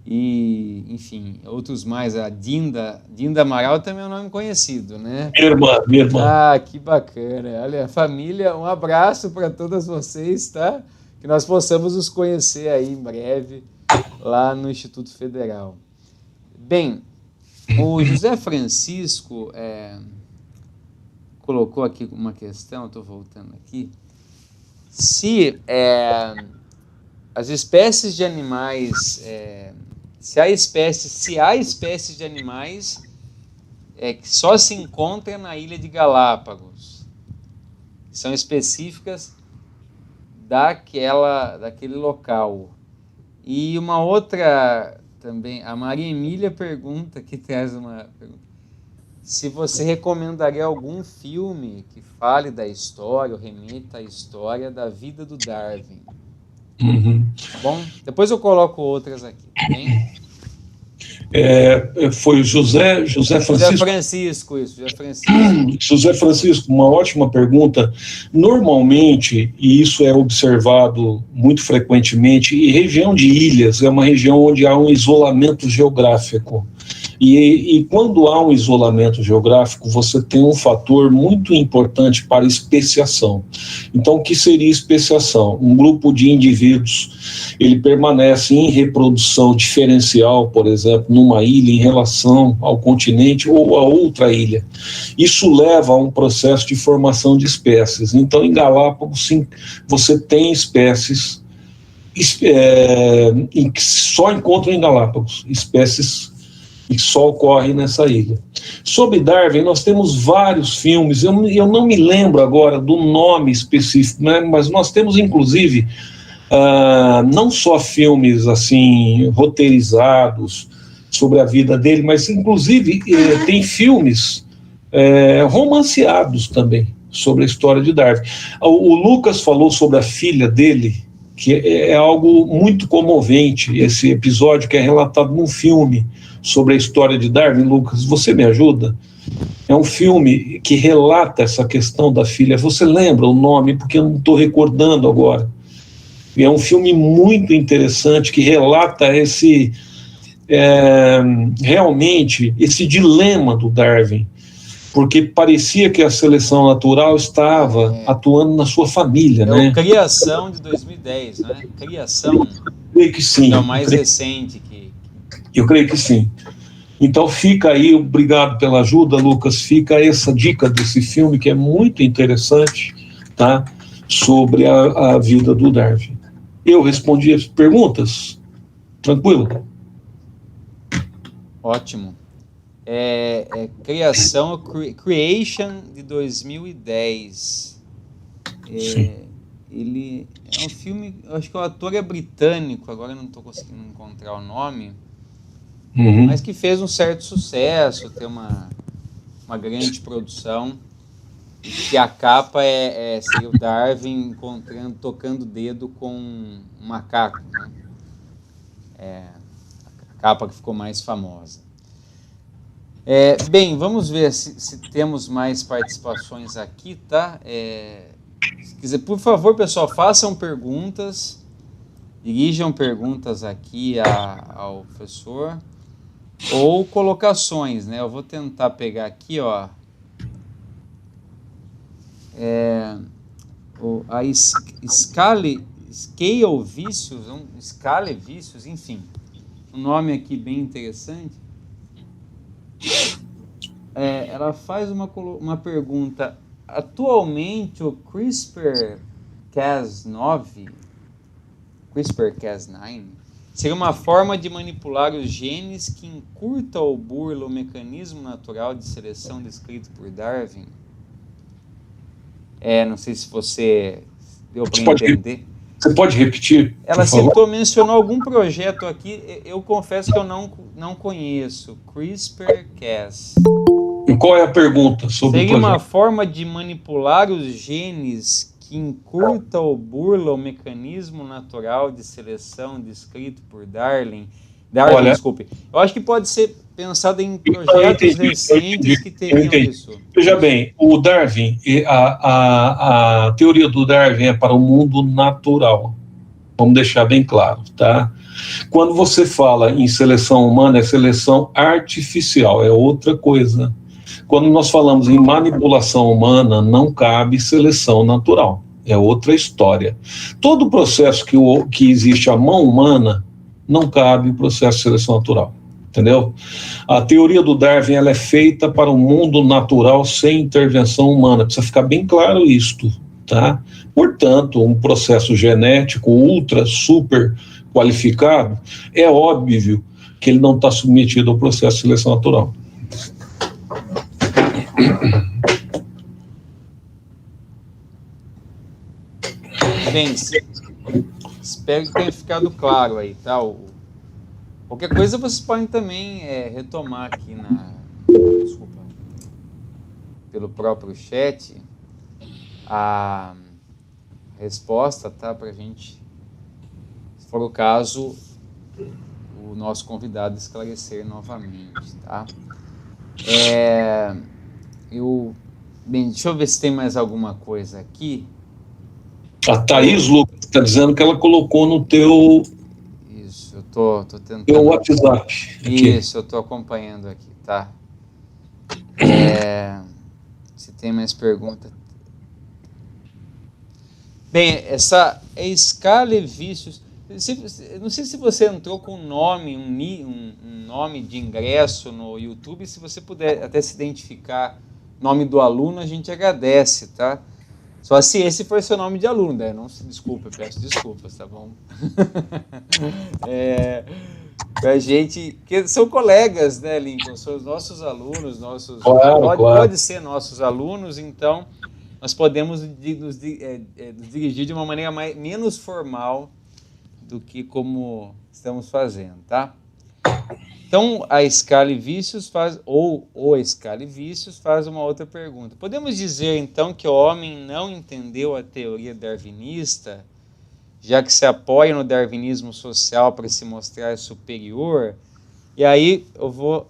[SPEAKER 1] e, enfim, outros mais, a Dinda Amaral também é um nome conhecido, né?
[SPEAKER 2] Minha irmã.
[SPEAKER 1] Ah, que bacana. Olha, família, um abraço para todas vocês, tá? Que nós possamos nos conhecer aí em breve, lá no Instituto Federal. Bem, o José Francisco colocou aqui uma questão, estou voltando aqui. Se as espécies de animais, se há espécies de animais que só se encontram na ilha de Galápagos, que são específicas daquele local. E uma outra também, a Maria Emília pergunta, que traz uma pergunta, se você recomendaria algum filme que fale da história, ou remeta à história da vida do Darwin. Tá bom? Depois eu coloco outras aqui, tá bem?
[SPEAKER 2] Foi o José Francisco?
[SPEAKER 1] José Francisco, isso, José Francisco.
[SPEAKER 2] José Francisco, uma ótima pergunta. Normalmente, e isso é observado muito frequentemente, e região de ilhas é uma região onde há um isolamento geográfico. E quando há um isolamento geográfico, você tem um fator muito importante para especiação. Então, o que seria especiação? Um grupo de indivíduos, ele permanece em reprodução diferencial, por exemplo, numa ilha em relação ao continente ou a outra ilha. Isso leva a um processo de formação de espécies. Então, em Galápagos, sim, você tem espécies que só encontram em Galápagos, espécies que só ocorrem nessa ilha. Sobre Darwin, nós temos vários filmes, eu não me lembro agora do nome específico, né, mas nós temos, inclusive, não só filmes assim roteirizados sobre a vida dele, mas, inclusive, tem filmes romanceados também sobre a história de Darwin. O Lucas falou sobre a filha dele, que é algo muito comovente, esse episódio que é relatado num filme sobre a história de Darwin. Lucas, você me ajuda? É um filme que relata essa questão da filha. Você lembra o nome? Porque eu não estou recordando agora. É um filme muito interessante que relata realmente esse dilema do Darwin, porque parecia que a seleção natural estava atuando na sua família, né?
[SPEAKER 1] O Criação de 2010, né? Criação.
[SPEAKER 2] Creio que sim.
[SPEAKER 1] É o mais recente que...
[SPEAKER 2] Eu creio que sim. Então fica aí, obrigado pela ajuda, Lucas, fica essa dica desse filme que é muito interessante, tá? Sobre a vida do Darwin. Eu respondi as perguntas? Tranquilo?
[SPEAKER 1] Ótimo. Criação, Creation de 2010. Ele é um filme, acho que o ator é britânico, agora eu não estou conseguindo encontrar o nome, mas que fez um certo sucesso, tem uma grande produção, e que a capa seria o Darwin tocando o dedo com um macaco, né? A capa que ficou mais famosa. Bem, vamos ver se temos mais participações aqui, tá? Se quiser, por favor, pessoal, façam perguntas, dirijam perguntas aqui ao professor, ou colocações, né? Eu vou tentar pegar aqui, ó, a Scale Vícios, enfim, um nome aqui bem interessante. Ela faz uma pergunta. Atualmente o CRISPR-Cas9 seria uma forma de manipular os genes que encurta ou burla o mecanismo natural de seleção descrito por Darwin? Não sei se você deu para entender.
[SPEAKER 2] Você pode repetir?
[SPEAKER 1] Ela mencionou algum projeto aqui, eu confesso que eu não conheço. CRISPR-Cas.
[SPEAKER 2] E qual é a pergunta sobre
[SPEAKER 1] Seria
[SPEAKER 2] o projeto?
[SPEAKER 1] uma forma de manipular os genes que encurta ou burla o mecanismo natural de seleção descrito por Darwin, desculpe. Eu acho que pode ser pensado em projetos recentes que teriam isso.
[SPEAKER 2] Veja bem, o Darwin, a teoria do Darwin é para o mundo natural. Vamos deixar bem claro, tá? Quando você fala em seleção humana, é seleção artificial, é outra coisa. Quando nós falamos em manipulação humana, não cabe seleção natural, é outra história. Todo processo que existe à mão humana, não cabe o processo de seleção natural, entendeu? A teoria do Darwin, ela é feita para o mundo natural sem intervenção humana, precisa ficar bem claro isto, tá? Portanto, um processo genético ultra, super qualificado, é óbvio que ele não está submetido ao processo de seleção natural.
[SPEAKER 1] Bem, espero que tenha ficado claro aí, tá? Qualquer coisa vocês podem também retomar aqui Desculpa. pelo próprio chat a resposta, tá? Para a gente, se for o caso, o nosso convidado esclarecer novamente, tá? Bem, deixa eu ver se tem mais alguma coisa aqui.
[SPEAKER 2] A Thaís Lucas está dizendo que ela colocou no teu...
[SPEAKER 1] Isso, eu tô tentando...
[SPEAKER 2] Teu WhatsApp.
[SPEAKER 1] Isso, eu tô acompanhando aqui, tá? Se tem mais perguntas. Bem, essa escala e vícios... Não sei se você entrou com um nome de ingresso no YouTube. Se você puder até se identificar nome do aluno, a gente agradece, tá? Só se esse for seu nome de aluno, né? Não se desculpe, eu peço desculpas, tá bom? Pra gente, que são colegas, né, Lincoln? São os nossos alunos,
[SPEAKER 2] Claro.
[SPEAKER 1] Pode ser nossos alunos, então nós podemos nos dirigir de uma maneira menos formal do que como estamos fazendo, tá? Então, a escala e vícios faz, ou a escala e vícios faz uma outra pergunta. Podemos dizer, então, que o homem não entendeu a teoria darwinista, já que se apoia no darwinismo social para se mostrar superior? E aí eu vou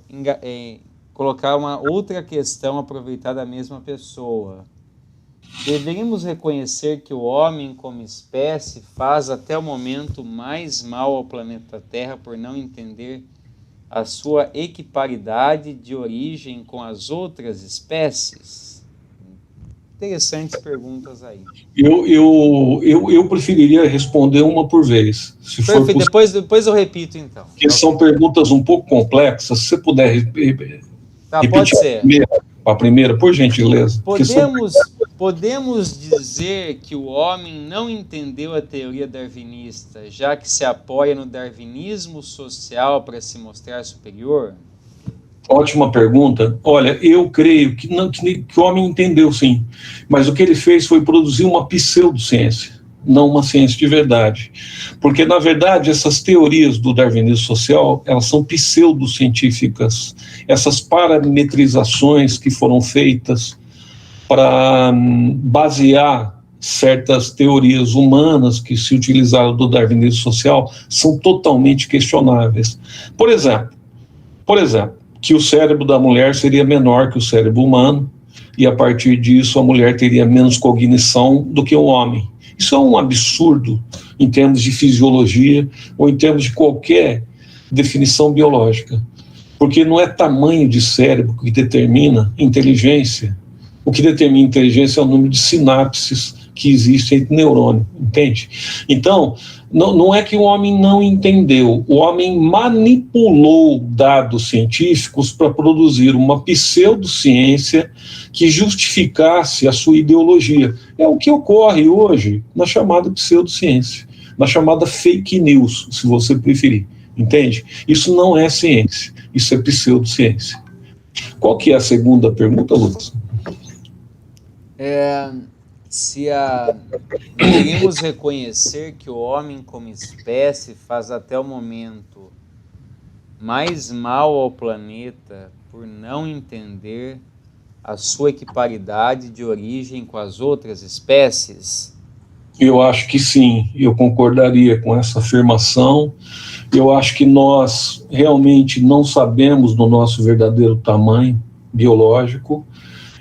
[SPEAKER 1] colocar uma outra questão, aproveitar da mesma pessoa. Deveríamos reconhecer que o homem, como espécie, faz até o momento mais mal ao planeta Terra por não entender a sua equiparidade de origem com as outras espécies? Interessantes perguntas aí.
[SPEAKER 2] Eu preferiria responder uma por vez. Se for
[SPEAKER 1] depois eu repito, então.
[SPEAKER 2] Porque são perguntas um pouco complexas. Se você puder repetir
[SPEAKER 1] pode ser.
[SPEAKER 2] A primeira, por gentileza.
[SPEAKER 1] Podemos dizer que o homem não entendeu a teoria darwinista, já que se apoia no darwinismo social para se mostrar superior?
[SPEAKER 2] Ótima pergunta. Olha, eu creio que o homem entendeu, sim. Mas o que ele fez foi produzir uma pseudociência, não uma ciência de verdade. Porque, na verdade, essas teorias do darwinismo social, elas são pseudocientíficas. Essas parametrizações que foram feitas para basear certas teorias humanas que se utilizaram do darwinismo social são totalmente questionáveis. Por exemplo, que o cérebro da mulher seria menor que o cérebro humano e, a partir disso, a mulher teria menos cognição do que o homem. Isso é um absurdo em termos de fisiologia ou em termos de qualquer definição biológica, porque não é tamanho de cérebro que determina inteligência. O que determina inteligência é o número de sinapses que existem entre neurônios, entende? Então, não é que o homem não entendeu, o homem manipulou dados científicos para produzir uma pseudociência que justificasse a sua ideologia. É o que ocorre hoje na chamada pseudociência, na chamada fake news, se você preferir, entende? Isso não é ciência, isso é pseudociência. Qual que é a segunda pergunta, Lucas?
[SPEAKER 1] Deveríamos reconhecer que o homem como espécie faz até o momento mais mal ao planeta por não entender a sua equiparidade de origem com as outras espécies?
[SPEAKER 2] Eu acho que sim, eu concordaria com essa afirmação. Eu acho que nós realmente não sabemos do nosso verdadeiro tamanho biológico.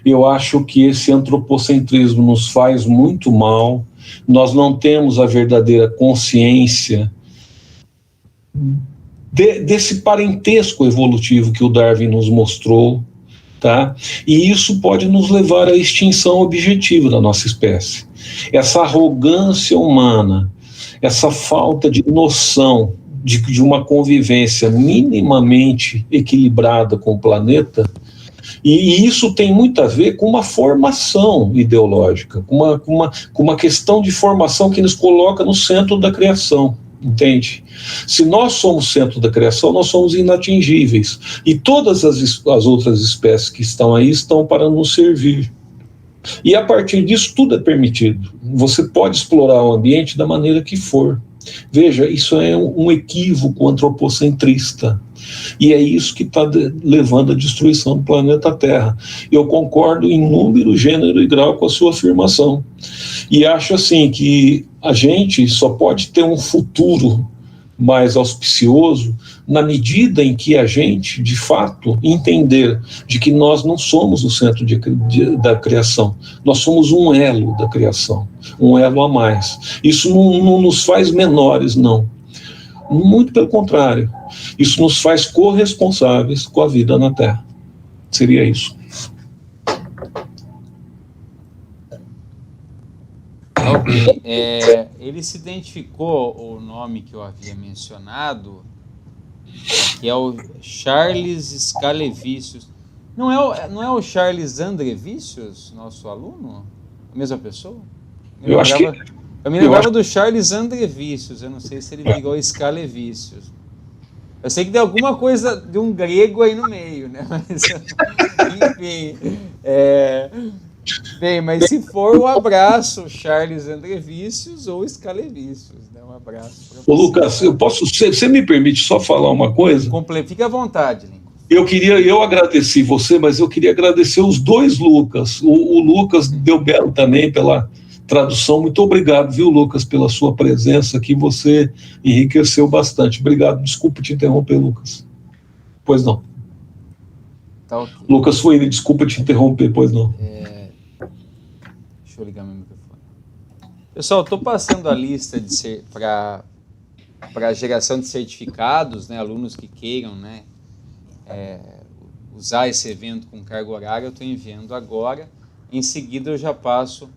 [SPEAKER 2] Eu acho que esse antropocentrismo nos faz muito mal. Nós não temos a verdadeira consciência desse parentesco evolutivo que o Darwin nos mostrou, tá? E isso pode nos levar à extinção objetiva da nossa espécie. Essa arrogância humana, essa falta de noção de uma convivência minimamente equilibrada com o planeta. E isso tem muito a ver com uma formação ideológica, com uma questão de formação que nos coloca no centro da criação, entende? Se nós somos centro da criação, nós somos inatingíveis. E todas as outras espécies que estão aí estão para nos servir. E a partir disso tudo é permitido. Você pode explorar o ambiente da maneira que for, Veja, isso é um equívoco antropocentrista. E é isso que está levando à destruição do planeta Terra. Eu concordo em número, gênero e grau com a sua afirmação. E acho assim que a gente só pode ter um futuro mais auspicioso na medida em que a gente, de fato, entender de que nós não somos o centro da criação, nós somos um elo da criação, um elo a mais. Isso não nos faz menores, não. Muito pelo contrário, isso nos faz corresponsáveis com a vida na Terra. Seria isso.
[SPEAKER 1] Ok. Ele se identificou o nome que eu havia mencionado, que é o Charles Scalevicius. Não é o Charles Andrevicius, nosso aluno? A mesma pessoa? Eu me lembrava do Charles Andrevicius, eu não sei se ele virou Scalevicius. Eu sei que tem alguma coisa de um grego aí no meio, né? Mas, enfim, bem, mas se for, um abraço, Charles Andrevicius ou Scalevicius, né? Um abraço para você.
[SPEAKER 2] Ô Lucas, você me permite só falar uma coisa?
[SPEAKER 1] Fique à vontade, Lincoln.
[SPEAKER 2] Eu agradeci você, mas eu queria agradecer os dois Lucas. O Lucas Delbelo também pela tradução. Muito obrigado, viu, Lucas, pela sua presença aqui. Você enriqueceu bastante. Obrigado. Desculpa te interromper, Lucas. Pois não.
[SPEAKER 1] Tá ok.
[SPEAKER 2] Lucas Fuini, desculpa te interromper, pois não.
[SPEAKER 1] Deixa eu ligar meu microfone. Pessoal, estou passando a lista para a geração de certificados, né, alunos que queiram, né, usar esse evento com carga horária, eu estou enviando agora. Em seguida, eu já passo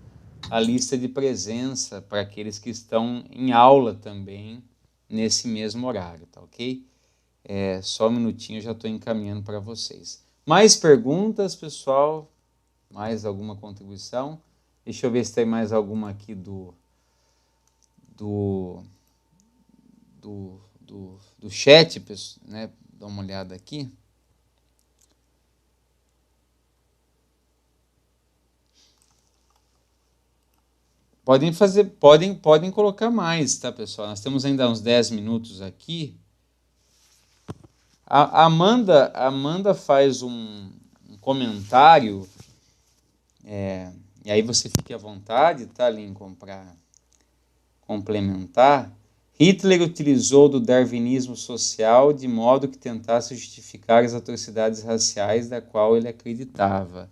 [SPEAKER 1] a lista de presença para aqueles que estão em aula também nesse mesmo horário, tá ok? Só um minutinho, eu já estou encaminhando para vocês. Mais perguntas, pessoal? Mais alguma contribuição? Deixa eu ver se tem mais alguma aqui do chat, né? Dá uma olhada aqui. Podem colocar mais, tá, pessoal? Nós temos ainda uns 10 minutos aqui. A Amanda faz um comentário, e aí você fique à vontade, tá, Lincoln, para complementar. Hitler utilizou do darwinismo social de modo que tentasse justificar as atrocidades raciais da qual ele acreditava.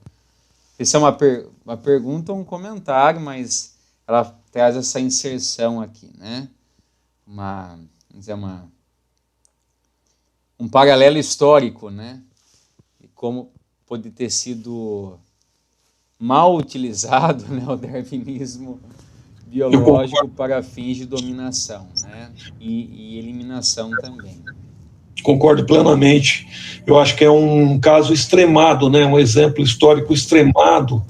[SPEAKER 1] Isso é uma pergunta, um comentário, mas ela traz essa inserção aqui, né? Um paralelo histórico, né? E como pode ter sido mal utilizado, né, o darwinismo biológico para fins de dominação, né? E eliminação também.
[SPEAKER 2] Concordo plenamente. Eu acho que é um caso extremado, né? Um exemplo histórico extremado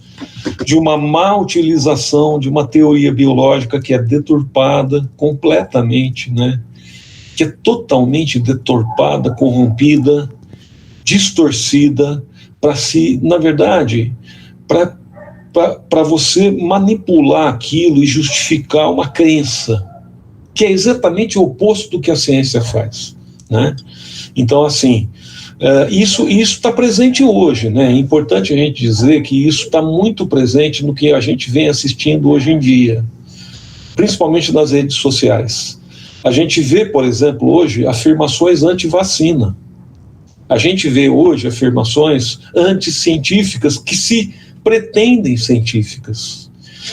[SPEAKER 2] de uma má utilização de uma teoria biológica que é deturpada completamente, né? Que é totalmente deturpada, corrompida, distorcida, na verdade, para você manipular aquilo e justificar uma crença, que é exatamente o oposto do que a ciência faz, né? Então, assim, isso está presente hoje, né? É importante a gente dizer que isso está muito presente no que a gente vem assistindo hoje em dia, principalmente nas redes sociais. A gente vê, por exemplo, hoje, afirmações anti-vacina. A gente vê hoje afirmações anticientíficas que se pretendem científicas.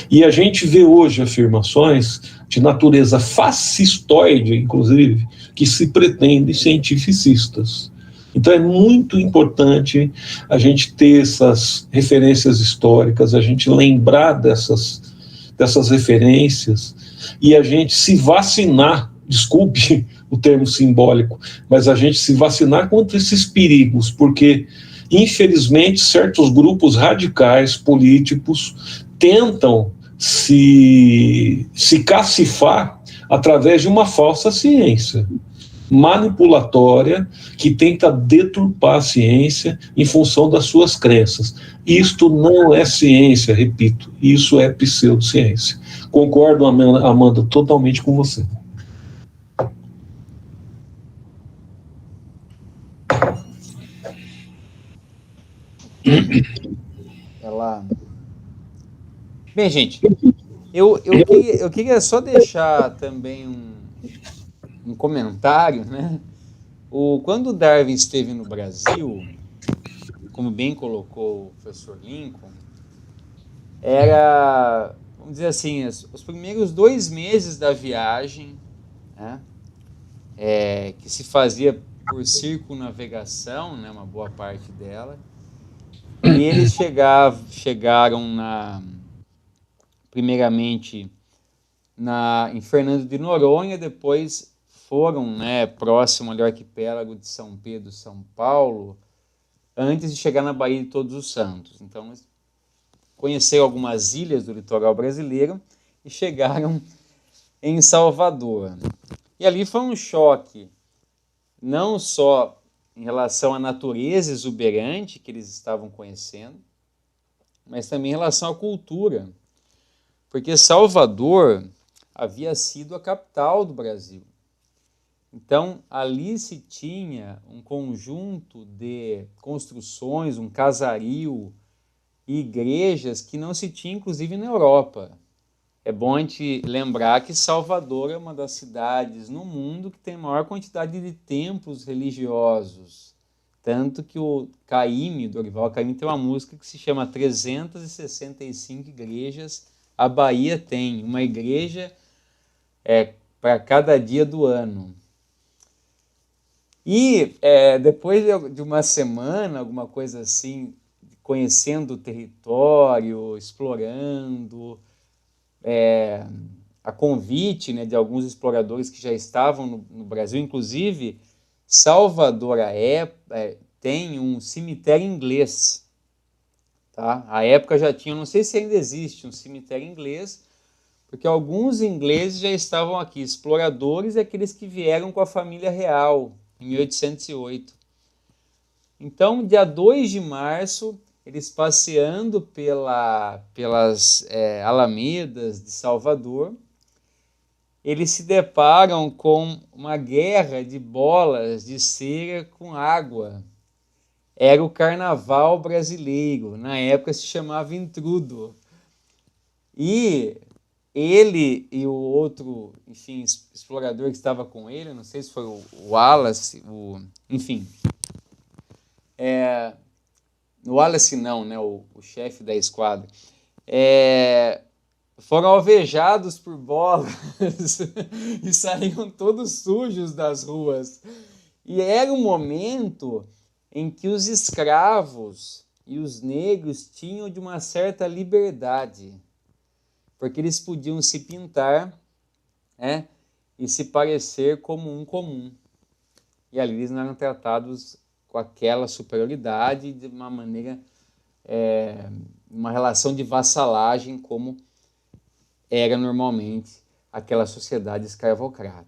[SPEAKER 2] E a gente vê hoje afirmações de natureza fascistoide, inclusive, que se pretendem cientificistas. Então é muito importante a gente ter essas referências históricas, a gente lembrar dessas referências e a gente se vacinar, desculpe o termo simbólico, mas a gente se vacinar contra esses perigos, porque, infelizmente, certos grupos radicais políticos tentam se cacifar através de uma falsa ciência manipulatória que tenta deturpar a ciência em função das suas crenças. Isto não é ciência, repito, isso é pseudociência. Concordo, Amanda, totalmente com você.
[SPEAKER 1] ela... Bem, gente, eu queria só deixar também um comentário, né? Quando o Darwin esteve no Brasil, como bem colocou o professor Lincoln, era, vamos dizer assim, os primeiros 2 meses da viagem, né, que se fazia por circunnavegação, né, uma boa parte dela, e eles chegaram primeiramente em Fernando de Noronha, depois foram, né, próximo ali ao arquipélago de São Pedro, São Paulo, antes de chegar na Baía de Todos os Santos. Então, conheceram algumas ilhas do litoral brasileiro e chegaram em Salvador. E ali foi um choque, não só em relação à natureza exuberante que eles estavam conhecendo, mas também em relação à cultura, porque Salvador havia sido a capital do Brasil. Então, ali se tinha um conjunto de construções, um casario e igrejas que não se tinha, inclusive, na Europa. É bom a gente lembrar que Salvador é uma das cidades no mundo que tem a maior quantidade de templos religiosos. Tanto que o Caymmi, Dorival Caymmi, tem uma música que se chama 365 igrejas. A Bahia tem uma igreja para cada dia do ano. E depois de uma semana, alguma coisa assim, conhecendo o território, explorando, a convite, né, de alguns exploradores que já estavam no Brasil, inclusive Salvador tem um cemitério inglês. Tá? À época já tinha, não sei se ainda existe um cemitério inglês, porque alguns ingleses já estavam aqui, exploradores e aqueles que vieram com a família real, em 1808. Então, dia 2 de março, eles passeando pelas alamedas de Salvador, eles se deparam com uma guerra de bolas de cera com água. Era o carnaval brasileiro, na época se chamava Intrudo. E ele e o outro, enfim, explorador que estava com ele, não sei se foi o Wallace, enfim. O Wallace não, né, o chefe da esquadra. Foram alvejados por bolas e saíram todos sujos das ruas. E era um momento em que os escravos e os negros tinham de uma certa liberdade, porque eles podiam se pintar, né, e se parecer como um comum. E ali eles não eram tratados com aquela superioridade de uma maneira, uma relação de vassalagem como era normalmente aquela sociedade escravocrata.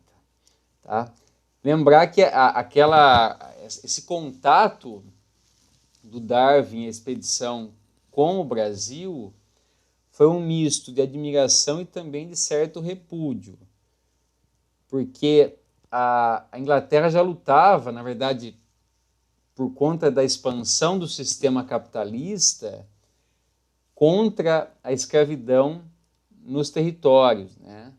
[SPEAKER 1] Tá? Lembrar que esse contato do Darwin, a expedição com o Brasil, foi um misto de admiração e também de certo repúdio, porque a Inglaterra já lutava, na verdade, por conta da expansão do sistema capitalista, contra a escravidão nos territórios, né,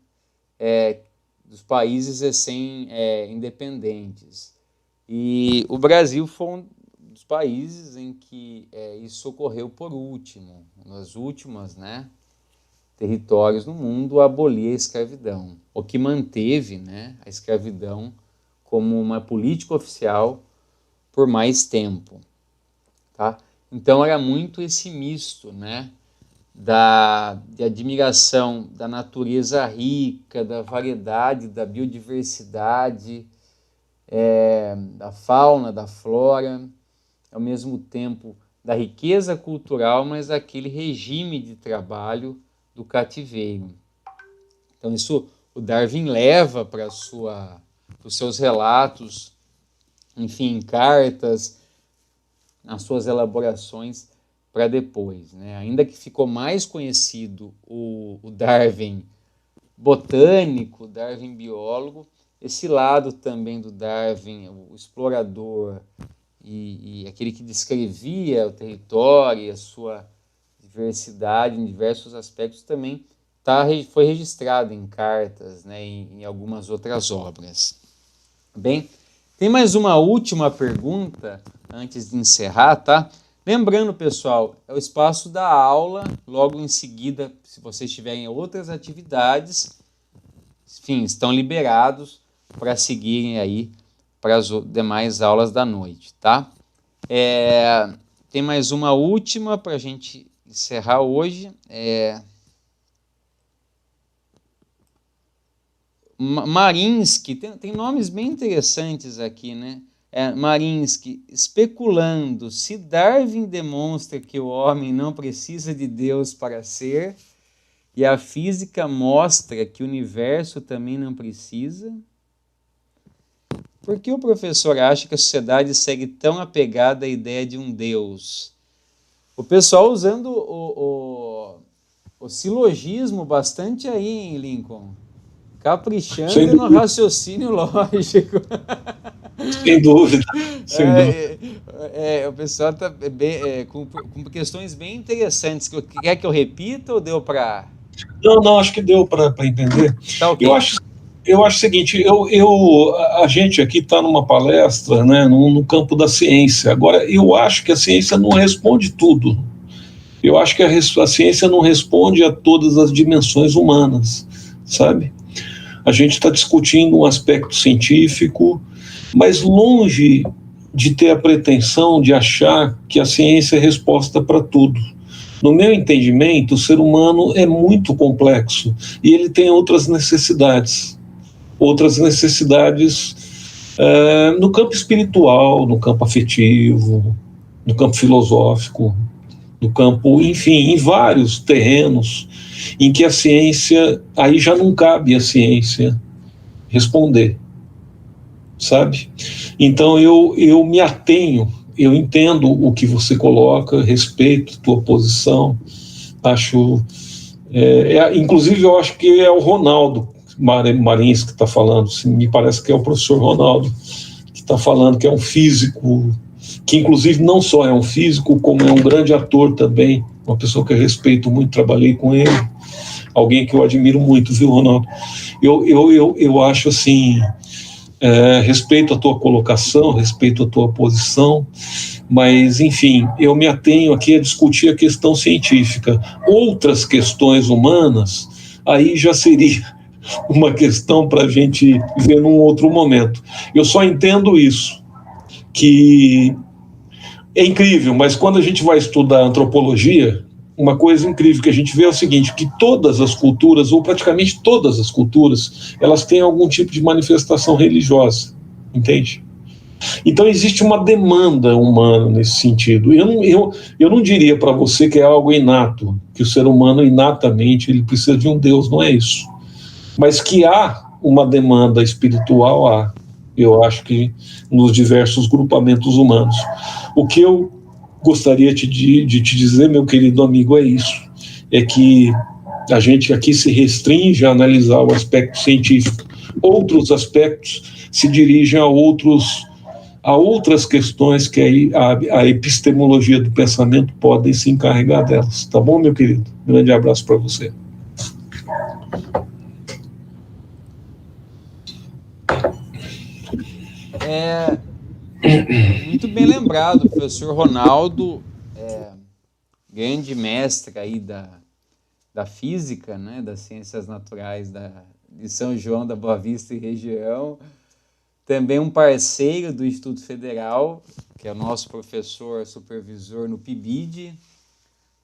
[SPEAKER 1] dos países recém-independentes. E o Brasil foi um dos países em que isso ocorreu por último, nas últimas, né, territórios no mundo a abolir a escravidão, o que manteve, né, a escravidão como uma política oficial por mais tempo. Tá? Então era muito esse misto, né, de admiração da natureza rica, da variedade, da biodiversidade, da fauna, da flora, ao mesmo tempo da riqueza cultural, mas daquele regime de trabalho do cativeiro. Então isso o Darwin leva para os seus relatos, enfim, cartas, nas suas elaborações para depois, né? Ainda que ficou mais conhecido o Darwin botânico, o Darwin biólogo, esse lado também do Darwin, o explorador e aquele que descrevia o território e a sua diversidade em diversos aspectos também foi registrado em cartas, né, em algumas outras obras. Bem, tem mais uma última pergunta antes de encerrar, tá? Lembrando, pessoal, é o espaço da aula, logo em seguida, se vocês tiverem outras atividades, enfim, estão liberados para seguirem aí para as demais aulas da noite, tá? Tem mais uma última para a gente encerrar hoje. Marinsky, tem nomes bem interessantes aqui, né? Marinsky, especulando se Darwin demonstra que o homem não precisa de Deus para ser, e a física mostra que o universo também não precisa. Por que o professor acha que a sociedade segue tão apegada à ideia de um Deus? O pessoal usando o silogismo bastante aí, hein, Lincoln? Caprichando no raciocínio lógico.
[SPEAKER 2] Sem dúvida. Sem dúvida.
[SPEAKER 1] O pessoal está com questões bem interessantes. Quer que eu repita ou deu para...
[SPEAKER 2] Não, acho que deu para entender.
[SPEAKER 1] Tá, okay.
[SPEAKER 2] Eu acho o seguinte, a gente aqui está numa palestra, né, no campo da ciência. Agora, eu acho que a ciência não responde tudo. Eu acho que a ciência não responde a todas as dimensões humanas, sabe? A gente está discutindo um aspecto científico, mas longe de ter a pretensão de achar que a ciência é resposta para tudo. No meu entendimento, o ser humano é muito complexo e ele tem outras necessidades no campo espiritual, no campo afetivo, no campo filosófico, no campo, enfim, em vários terrenos em que a ciência, aí já não cabe a ciência responder, sabe? Então eu me atenho, eu entendo o que você coloca, respeito a tua posição, acho, inclusive eu acho que é o Ronaldo Marins que está falando, me parece que é o professor Ronaldo que está falando, que é um físico, que inclusive não só é um físico, como é um grande ator também, uma pessoa que eu respeito muito, trabalhei com ele, alguém que eu admiro muito, viu, Ronaldo? Eu acho assim, respeito a tua colocação, respeito a tua posição, mas, enfim, eu me atenho aqui a discutir a questão científica. Outras questões humanas, aí já seria uma questão para a gente ver num outro momento. Eu só entendo isso, que é incrível, mas quando a gente vai estudar antropologia, uma coisa incrível que a gente vê é o seguinte, que todas as culturas, ou praticamente todas as culturas, elas têm algum tipo de manifestação religiosa, entende? Então existe uma demanda humana nesse sentido. Eu não diria para você que é algo inato, que o ser humano inatamente ele precisa de um Deus, não é isso. Mas que há uma demanda espiritual, há. Eu acho que nos diversos grupamentos humanos. O que eu gostaria de te dizer, meu querido amigo, é isso. É que a gente aqui se restringe a analisar o aspecto científico. Outros aspectos se dirigem a outras questões que aí a epistemologia do pensamento podem se encarregar delas. Tá bom, meu querido? Grande abraço para você.
[SPEAKER 1] Muito bem lembrado, professor Ronaldo, grande mestre aí da física, né, das ciências naturais de São João da Boa Vista e região, também um parceiro do Instituto Federal, que é o nosso professor supervisor no PIBID,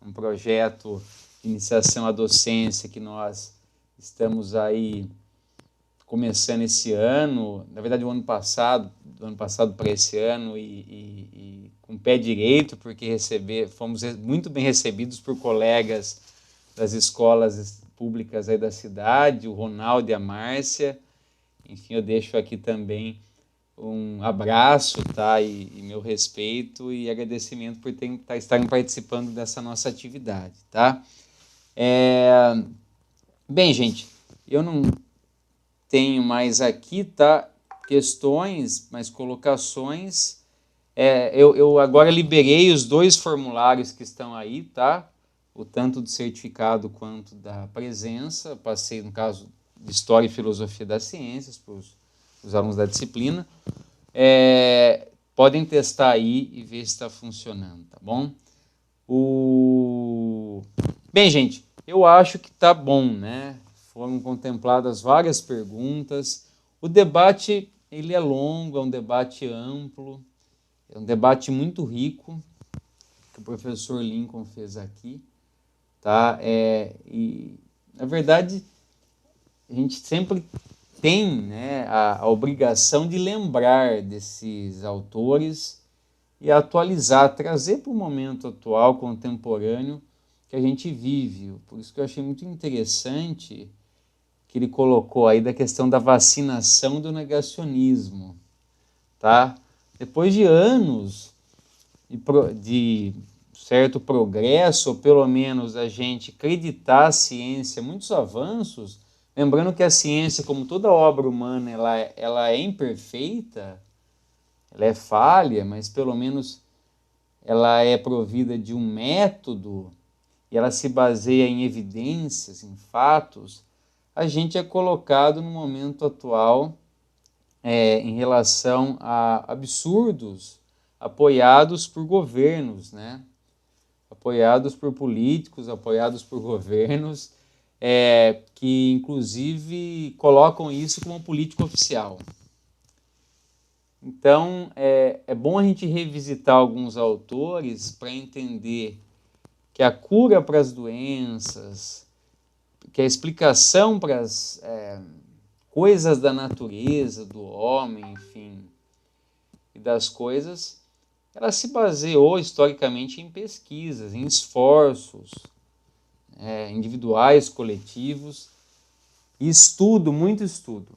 [SPEAKER 1] um projeto de iniciação à docência que nós estamos aí começando esse ano, na verdade do ano passado para esse ano, e com o pé direito, porque fomos muito bem recebidos por colegas das escolas públicas aí da cidade, o Ronaldo e a Márcia. Enfim, eu deixo aqui também um abraço, tá? E meu respeito e agradecimento por estarem participando dessa nossa atividade, tá? Bem, gente, eu não tenho mais aqui, tá? Questões, mas colocações. Eu agora liberei os 2 formulários que estão aí, tá? O tanto do certificado quanto da presença. Passei, no caso, de História e Filosofia das Ciências para os alunos da disciplina. Podem testar aí e ver se está funcionando, tá bom? Bem, gente, eu acho que tá bom, né? Foram contempladas várias perguntas. O debate, ele é longo, é um debate amplo, é um debate muito rico, que o professor Lincoln fez aqui, tá? E, na verdade, a gente sempre tem, né, a obrigação de lembrar desses autores e atualizar, trazer para o momento atual, contemporâneo, que a gente vive. Por isso que eu achei muito interessante que ele colocou aí da questão da vacinação do negacionismo, tá? Depois de anos de certo progresso, ou pelo menos a gente acreditar a ciência, muitos avanços, lembrando que a ciência, como toda obra humana, ela é imperfeita, ela é falha, mas pelo menos ela é provida de um método e ela se baseia em evidências, em fatos. A gente é colocado no momento atual em relação a absurdos apoiados por governos, né? Apoiados por políticos, apoiados por governos, que inclusive colocam isso como política oficial. Então, é bom a gente revisitar alguns autores para entender que a cura para as doenças, que a explicação para as coisas da natureza, do homem, enfim, e das coisas, ela se baseou historicamente em pesquisas, em esforços individuais, coletivos, e estudo, muito estudo,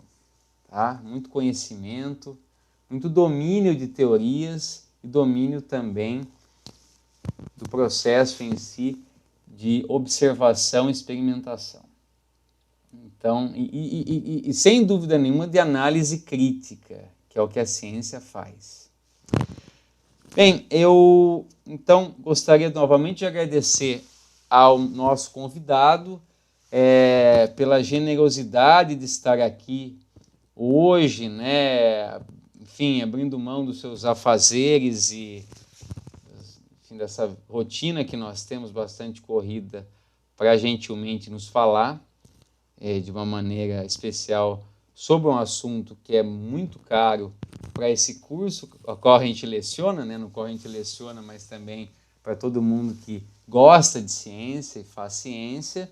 [SPEAKER 1] tá? Muito conhecimento, muito domínio de teorias e domínio também do processo em si de observação e experimentação. Então, e sem dúvida nenhuma de análise crítica, que é o que a ciência faz. Bem, eu então gostaria novamente de agradecer ao nosso convidado pela generosidade de estar aqui hoje, né? Enfim, abrindo mão dos seus afazeres e enfim, dessa rotina que nós temos bastante corrida para gentilmente nos falar de uma maneira especial sobre um assunto que é muito caro para esse curso, a qual a gente leciona, né? No qual a gente leciona, mas também para todo mundo que gosta de ciência e faz ciência.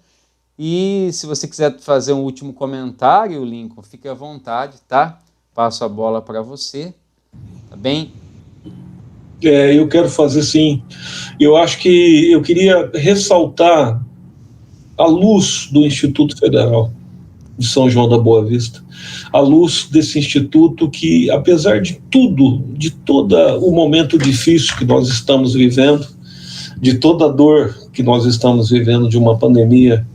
[SPEAKER 1] E se você quiser fazer um último comentário, Lincoln, fique à vontade, tá? Passo a bola para você, tá bem?
[SPEAKER 2] Eu quero fazer sim. Eu acho que eu queria ressaltar a luz do Instituto Federal de São João da Boa Vista, a luz desse instituto que, apesar de tudo, de todo o momento difícil que nós estamos vivendo, de toda a dor que nós estamos vivendo de uma pandemia,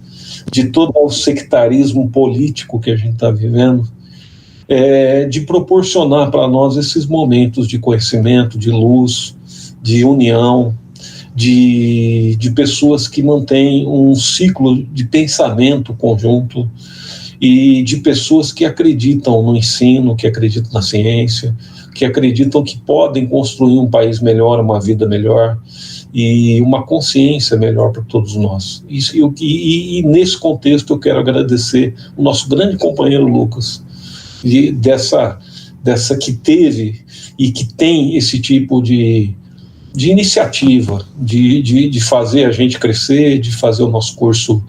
[SPEAKER 2] de todo o sectarismo político que a gente está vivendo, de proporcionar para nós esses momentos de conhecimento, de luz, de união, de pessoas que mantêm um ciclo de pensamento conjunto e de pessoas que acreditam no ensino, que acreditam na ciência, que acreditam que podem construir um país melhor, uma vida melhor e uma consciência melhor para todos nós. E nesse contexto eu quero agradecer o nosso grande companheiro Lucas, dessa que teve e que tem esse tipo de iniciativa, de fazer a gente crescer, de fazer o nosso curso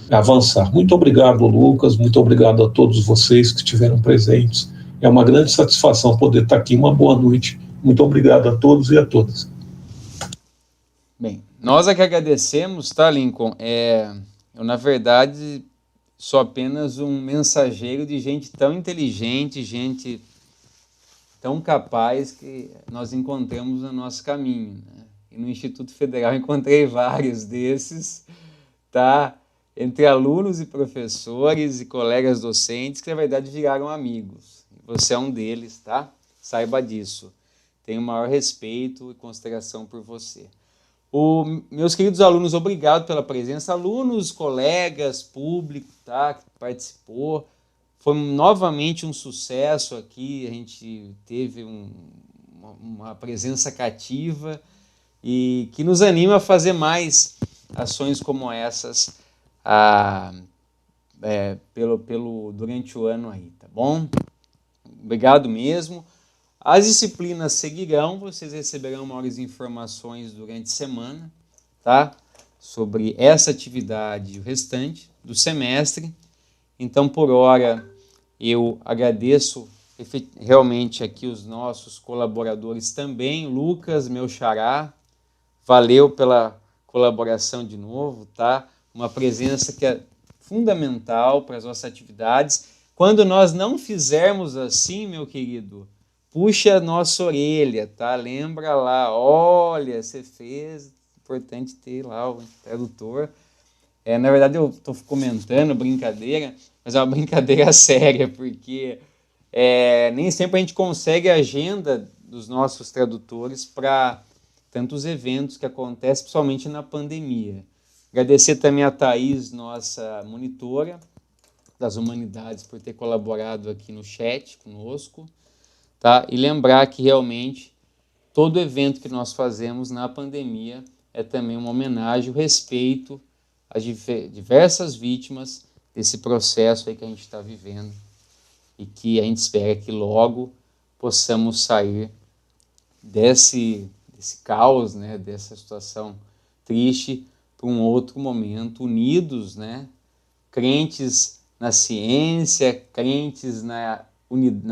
[SPEAKER 2] avançar. Muito obrigado, Lucas, muito obrigado a todos vocês que estiveram presentes. É uma grande satisfação poder estar aqui. Uma boa noite. Muito obrigado a todos e a todas.
[SPEAKER 1] Bem, nós é que agradecemos, tá, Lincoln? Eu, na verdade, sou apenas um mensageiro de gente tão inteligente, gente tão capaz que nós encontramos no nosso caminho, né? E no Instituto Federal encontrei vários desses, tá? Entre alunos e professores e colegas docentes que, na verdade, viraram amigos. Você é um deles, tá? Saiba disso. tenho o maior respeito e consideração por você. Meus queridos alunos, obrigado pela presença. Alunos, colegas, público, tá, que participou. Foi novamente um sucesso aqui, a gente teve uma presença cativa e que nos anima a fazer mais ações como essas durante o ano aí, tá bom? Obrigado mesmo. As disciplinas seguirão, vocês receberão maiores informações durante a semana, tá? Sobre essa atividade e o restante do semestre. Então, por hora, eu agradeço realmente aqui os nossos colaboradores também. Lucas, meu xará, valeu pela colaboração de novo, tá? Uma presença que é fundamental para as nossas atividades. Quando nós não fizermos assim, meu querido, puxa a nossa orelha, tá? Lembra lá, olha, você fez, importante ter lá o tradutor. Na verdade, eu estou comentando brincadeira, mas é uma brincadeira séria, porque nem sempre a gente consegue a agenda dos nossos tradutores para tantos eventos que acontecem, principalmente na pandemia. Agradecer também a Thaís, nossa monitora das humanidades, por ter colaborado aqui no chat conosco. Tá? E lembrar que realmente todo evento que nós fazemos na pandemia é também uma homenagem, o respeito às diversas vítimas desse processo aí que a gente está vivendo e que a gente espera que logo possamos sair desse caos, né, dessa situação triste para um outro momento, unidos, né, crentes na ciência, crentes na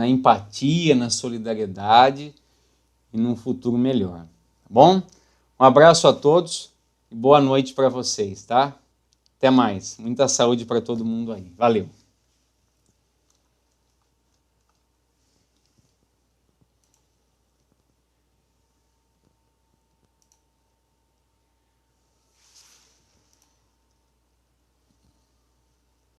[SPEAKER 1] empatia, na solidariedade e num futuro melhor. Tá bom? Um abraço a todos e boa noite para vocês, tá? Até mais. Muita saúde para todo mundo aí. Valeu!